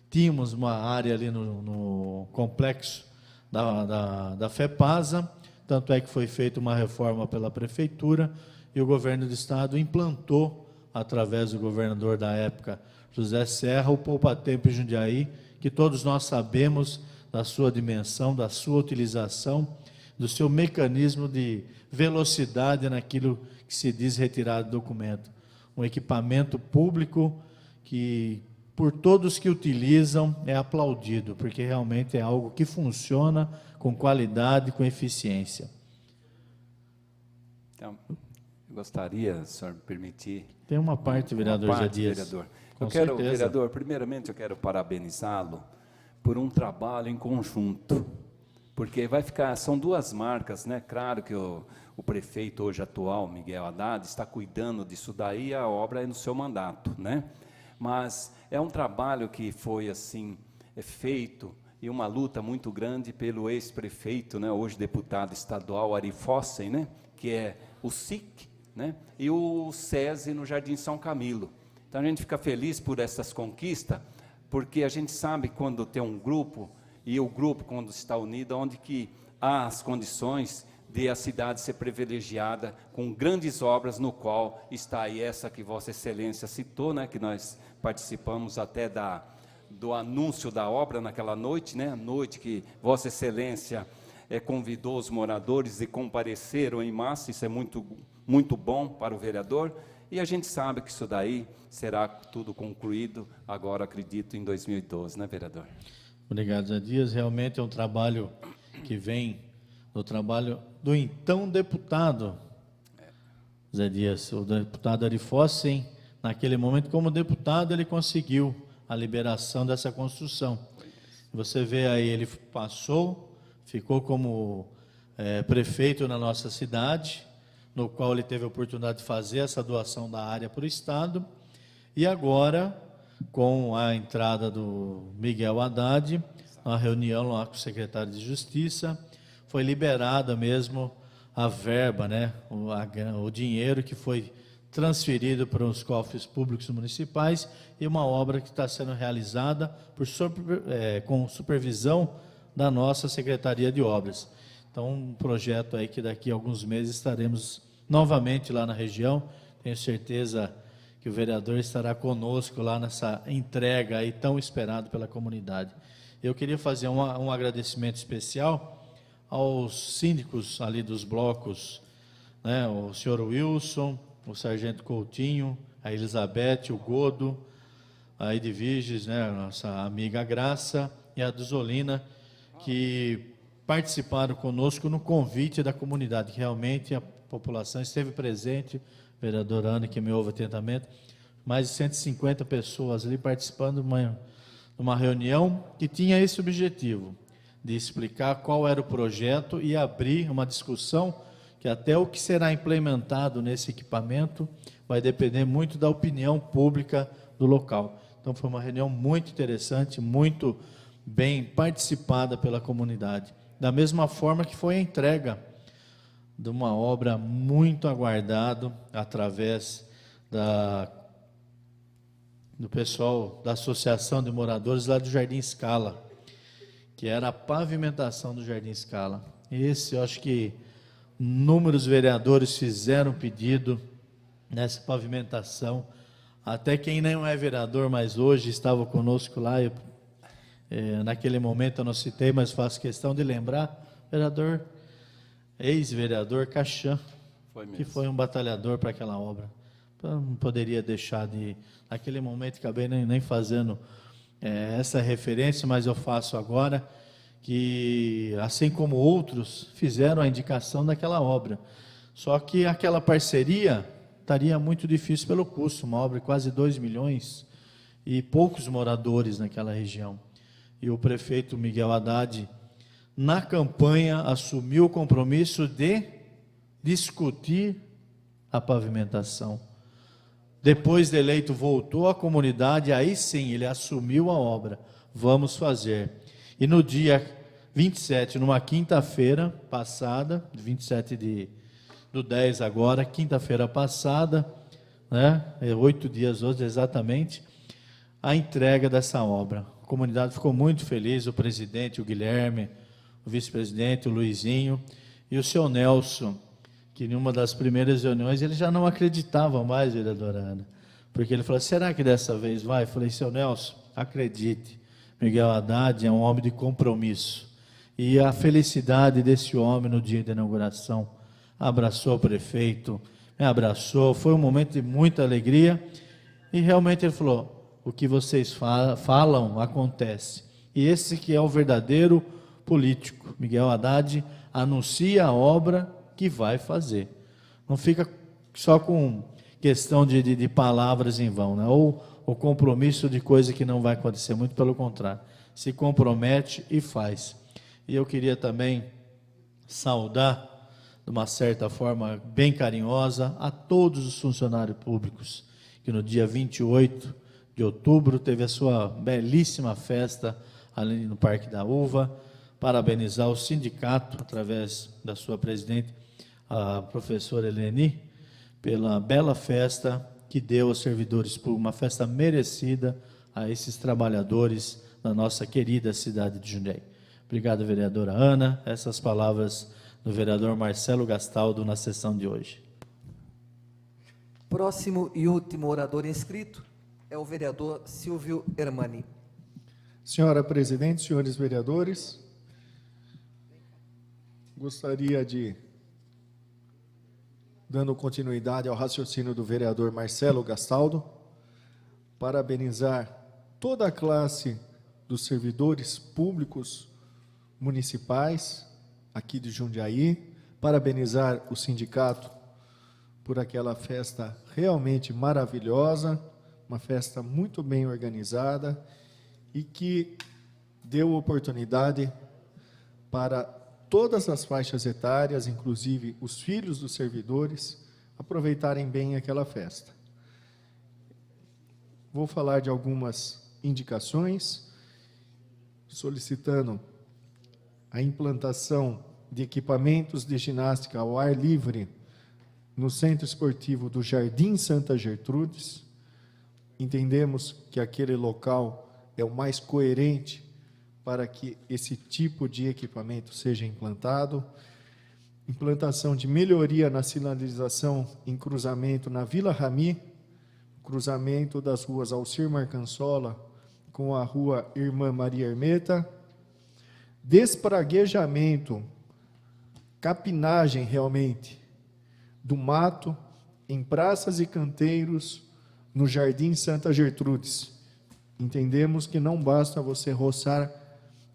tínhamos uma área ali no complexo da FEPASA, tanto é que foi feita uma reforma pela Prefeitura e o Governo do Estado implantou, através do governador da época, José Serra, o poupa-tempo em Jundiaí, que todos nós sabemos da sua dimensão, da sua utilização, do seu mecanismo de velocidade naquilo que se diz retirada de documento. Um equipamento público que, por todos que utilizam, é aplaudido, porque realmente é algo que funciona com qualidade, com eficiência. Então, eu gostaria, se o senhor me permitir... Tem uma parte, vereador Jadias. Vereador. Com certeza. Vereador, primeiramente eu quero parabenizá-lo por um trabalho em conjunto. porque vai ficar, são duas marcas, né? Claro que o prefeito hoje atual, Miguel Haddad, está cuidando disso daí, a obra é no seu mandato, né? Mas é um trabalho que foi assim feito e uma luta muito grande pelo ex-prefeito, né? Hoje deputado estadual Ari Fossen, né? Que é o SIC, né? E o SESI no Jardim São Camilo. Então a gente fica feliz por essas conquistas, porque a gente sabe quando tem um grupo, e o grupo quando está unido, onde que há as condições de a cidade ser privilegiada com grandes obras, no qual está aí essa que Vossa Excelência citou, né, que nós participamos até do anúncio da obra naquela noite, né, a noite que Vossa Excelência convidou os moradores e compareceram em massa. Isso é muito, muito bom para o vereador, e a gente sabe que isso daí será tudo concluído agora, acredito, em 2012, né, vereador? Obrigado, Zé Dias. Realmente é um trabalho que vem do trabalho do então deputado, Zé Dias, o deputado Ari Fossen. Naquele momento, como deputado, ele conseguiu a liberação dessa construção. Você vê aí, ele passou, ficou como prefeito na nossa cidade, no qual ele teve a oportunidade de fazer essa doação da área para o Estado, e agora, com a entrada do Miguel Haddad, na reunião lá com o secretário de Justiça, foi liberada mesmo a verba, né, o dinheiro que foi transferido para os cofres públicos municipais, e uma obra que está sendo realizada com supervisão da nossa Secretaria de Obras. Então, um projeto aí que daqui a alguns meses estaremos novamente lá na região. Tenho certeza que o vereador estará conosco lá nessa entrega aí tão esperada pela comunidade. Eu queria fazer um agradecimento especial aos síndicos ali dos blocos, né, o senhor Wilson, o sargento Coutinho, a Elizabeth, o Godo, a Edviges, né, a nossa amiga Graça, e a Duzolina, que participaram conosco no convite da comunidade, que realmente a população esteve presente, vereador Ana, que me ouve atentamente, mais de 150 pessoas ali participando de uma reunião que tinha esse objetivo, de explicar qual era o projeto e abrir uma discussão que até o que será implementado nesse equipamento vai depender muito da opinião pública do local. Então foi uma reunião muito interessante, muito bem participada pela comunidade. Da mesma forma que foi a entrega de uma obra muito aguardada através do pessoal da Associação de Moradores lá do Jardim Scala, que era a pavimentação do Jardim Scala. Esse, eu acho que inúmeros vereadores fizeram pedido nessa pavimentação, até quem não é vereador, mas hoje estava conosco lá. Naquele momento eu não citei, mas faço questão de lembrar, vereador, ex-vereador Caxã, que foi um batalhador para aquela obra. Eu não poderia deixar de, naquele momento acabei nem fazendo essa referência, mas eu faço agora, que assim como outros fizeram a indicação daquela obra, só que aquela parceria estaria muito difícil pelo custo, uma obra de quase 2 milhões e poucos moradores naquela região. E o prefeito Miguel Haddad, na campanha, assumiu o compromisso de discutir a pavimentação. Depois de eleito, voltou à comunidade, aí sim, ele assumiu a obra. Vamos fazer. E no dia 27, numa quinta-feira passada, 27/10 agora, quinta-feira passada, né, 8 dias hoje exatamente, a entrega dessa obra. A comunidade ficou muito feliz, o presidente, o Guilherme, o vice-presidente, o Luizinho, e o seu Nelson, que em uma das primeiras reuniões ele já não acreditava mais, vereadora Ana, porque ele falou, será que dessa vez vai? Eu falei, seu Nelson, acredite, Miguel Haddad é um homem de compromisso, e a felicidade desse homem no dia da inauguração, abraçou o prefeito, me abraçou, foi um momento de muita alegria, e realmente ele falou, o que vocês falam acontece, e esse que é o verdadeiro político. Miguel Haddad anuncia a obra que vai fazer, não fica só com questão de palavras em vão, né? Ou o compromisso de coisa que não vai acontecer, muito pelo contrário, se compromete e faz. E eu queria também saudar, de uma certa forma bem carinhosa, a todos os funcionários públicos, que no dia 28 de outubro teve a sua belíssima festa ali no Parque da Uva. Parabenizar o sindicato, através da sua presidente, a professora Eleni, pela bela festa que deu aos servidores públicos, uma festa merecida a esses trabalhadores da nossa querida cidade de Jundiaí. Obrigado, vereadora Ana. Essas palavras do vereador Marcelo Gastaldo na sessão de hoje. Próximo e último orador inscrito é o vereador Silvio Hermani. Senhora presidente, senhores vereadores, gostaria de, dando continuidade ao raciocínio do vereador Marcelo Gastaldo, parabenizar toda a classe dos servidores públicos municipais aqui de Jundiaí, parabenizar o sindicato por aquela festa realmente maravilhosa, uma festa muito bem organizada e que deu oportunidade para todas as faixas etárias, inclusive os filhos dos servidores, aproveitarem bem aquela festa. Vou falar de algumas indicações, solicitando a implantação de equipamentos de ginástica ao ar livre no Centro Esportivo do Jardim Santa Gertrudes. Entendemos que aquele local é o mais coerente para que esse tipo de equipamento seja implantado. Implantação de melhoria na sinalização em cruzamento na Vila Rami, cruzamento das ruas Alcir Marcansola com a rua Irmã Maria Hermeta. Despraguejamento, capinagem realmente, do mato em praças e canteiros no Jardim Santa Gertrudes. Entendemos que não basta você roçar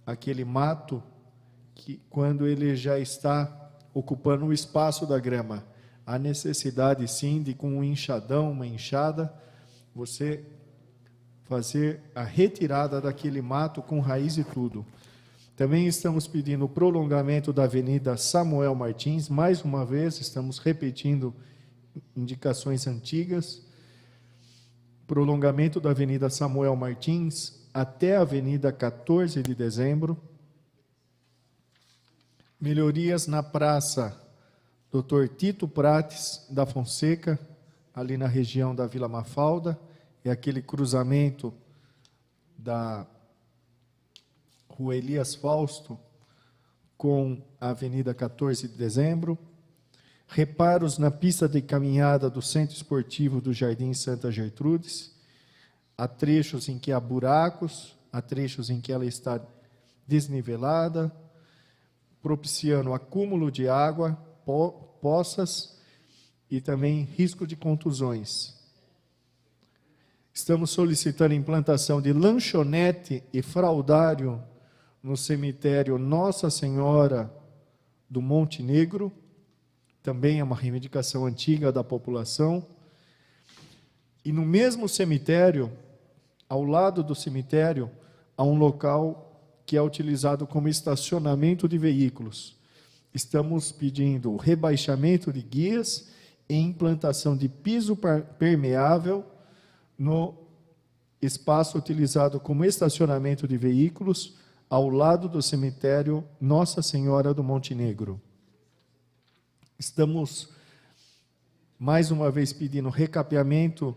aquele mato que, quando ele já está ocupando o espaço da grama, há necessidade sim de, com um enxadão, uma enxada, você fazer a retirada daquele mato com raiz e tudo. Também estamos pedindo o prolongamento da Avenida Samuel Martins. Mais uma vez, estamos repetindo indicações antigas. Prolongamento da Avenida Samuel Martins até a Avenida 14 de Dezembro. Melhorias na Praça Dr. Tito Prates da Fonseca, ali na região da Vila Mafalda. É aquele cruzamento da Rua Elias Fausto com a Avenida 14 de Dezembro. Reparos na pista de caminhada do Centro Esportivo do Jardim Santa Gertrudes. Há trechos em que há buracos, há trechos em que ela está desnivelada, propiciando acúmulo de água, poças e também risco de contusões. Estamos solicitando a implantação de lanchonete e fraldário no cemitério Nossa Senhora do Monte Negro. Também é uma reivindicação antiga da população. E no mesmo cemitério, ao lado do cemitério, há um local que é utilizado como estacionamento de veículos. Estamos pedindo o rebaixamento de guias e implantação de piso permeável no espaço utilizado como estacionamento de veículos, ao lado do cemitério Nossa Senhora do Monte Negro. Estamos, mais uma vez, pedindo recapeamento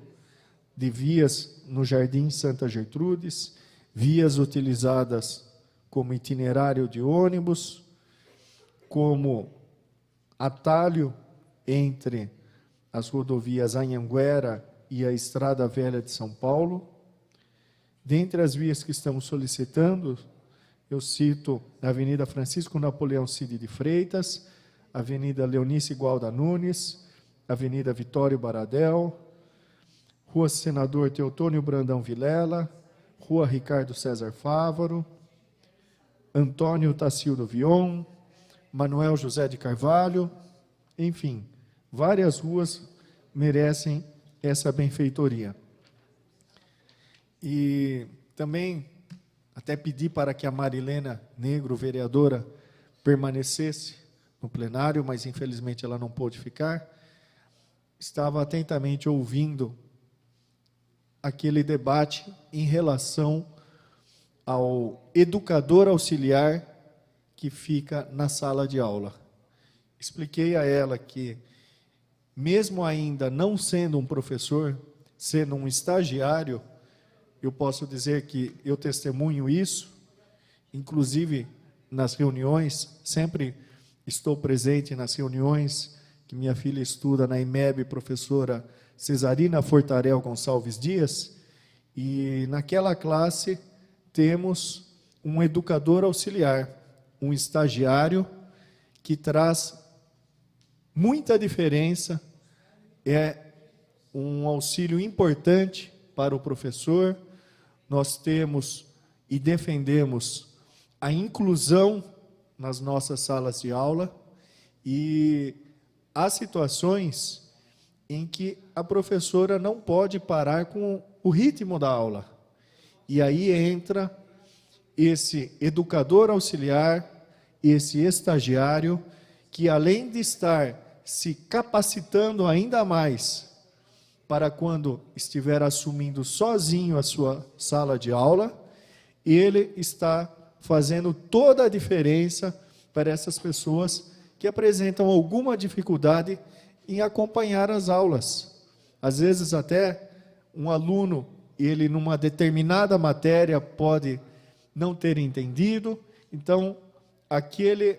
de vias no Jardim Santa Gertrudes, vias utilizadas como itinerário de ônibus, como atalho entre as rodovias Anhanguera e a Estrada Velha de São Paulo. Dentre as vias que estamos solicitando, eu cito a Avenida Francisco Napoleão Cid de Freitas, Avenida Leonice Gualda Nunes, Avenida Vitório Baradel, Rua Senador Teotônio Brandão Vilela, Rua Ricardo César Fávaro, Antônio Tacildo Vion, Manuel José de Carvalho, enfim, várias ruas merecem essa benfeitoria. E também até pedi para que a Marilena Negro, vereadora, permanecesse no plenário, mas infelizmente ela não pôde ficar. Estava atentamente ouvindo aquele debate em relação ao educador auxiliar que fica na sala de aula. Expliquei a ela que, mesmo ainda não sendo um professor, sendo um estagiário, eu posso dizer que eu testemunho isso, inclusive nas reuniões, sempre estou presente nas reuniões que minha filha estuda na IMEB, professora Cesarina Fortarel Gonçalves Dias, e naquela classe temos um educador auxiliar, um estagiário que traz muita diferença, é um auxílio importante para o professor. Nós temos e defendemos a inclusão nas nossas salas de aula, e há situações em que a professora não pode parar com o ritmo da aula. E aí entra esse educador auxiliar, esse estagiário, que além de estar se capacitando ainda mais para quando estiver assumindo sozinho a sua sala de aula, ele está fazendo toda a diferença para essas pessoas que apresentam alguma dificuldade em acompanhar as aulas. Às vezes até um aluno, ele numa determinada matéria pode não ter entendido, então aquele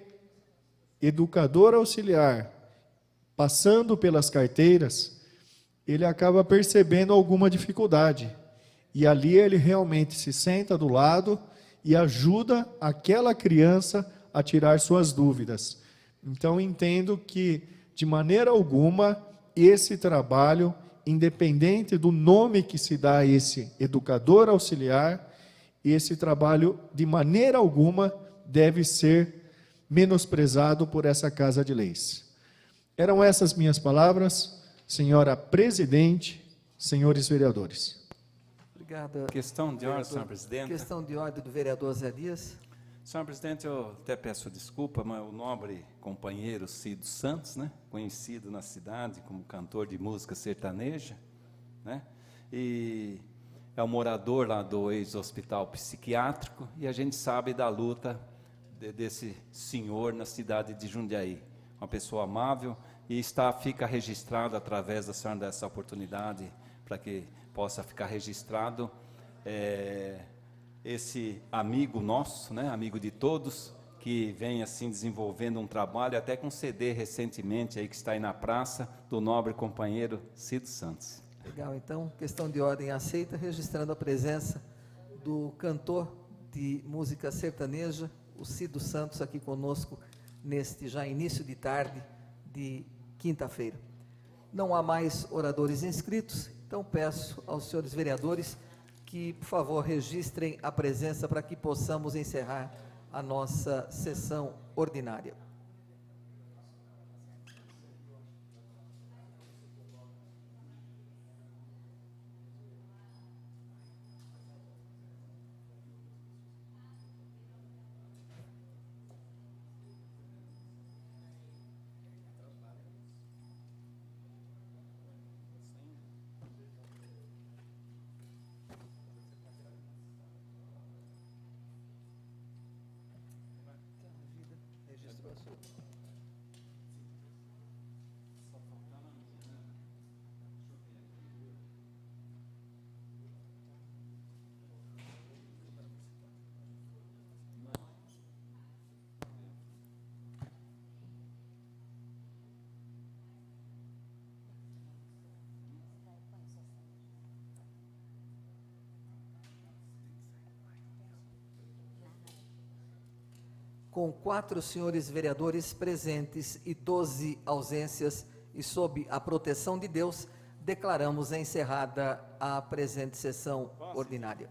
educador auxiliar, passando pelas carteiras, ele acaba percebendo alguma dificuldade, e ali ele realmente se senta do lado e ajuda aquela criança a tirar suas dúvidas. Então, entendo que, de maneira alguma, esse trabalho, independente do nome que se dá a esse educador auxiliar, esse trabalho, de maneira alguma, deve ser menosprezado por essa Casa de Leis. Eram essas minhas palavras, senhora presidente, senhores vereadores. Obrigado. Questão de ordem, senhor presidente. Questão de ordem do vereador Zé Dias. Senhor presidente, eu até peço desculpa, mas o nobre companheiro Cido Santos, né, conhecido na cidade como cantor de música sertaneja, né, e é um morador lá do ex-hospital psiquiátrico, e a gente sabe da luta desse senhor na cidade de Jundiaí. Uma pessoa amável, e fica registrado através da senhora dessa oportunidade, para que possa ficar registrado esse amigo nosso, né, amigo de todos, que vem assim desenvolvendo um trabalho, até com CD recentemente, aí, que está aí na praça, do nobre companheiro Cido Santos. Legal, então, questão de ordem aceita, registrando a presença do cantor de música sertaneja, o Cido Santos, aqui conosco, neste já início de tarde de quinta-feira. Não há mais oradores inscritos, então peço aos senhores vereadores que, por favor, registrem a presença para que possamos encerrar a nossa sessão ordinária. Com 4 senhores vereadores presentes e 12 ausências, e sob a proteção de Deus, declaramos encerrada a presente sessão ordinária.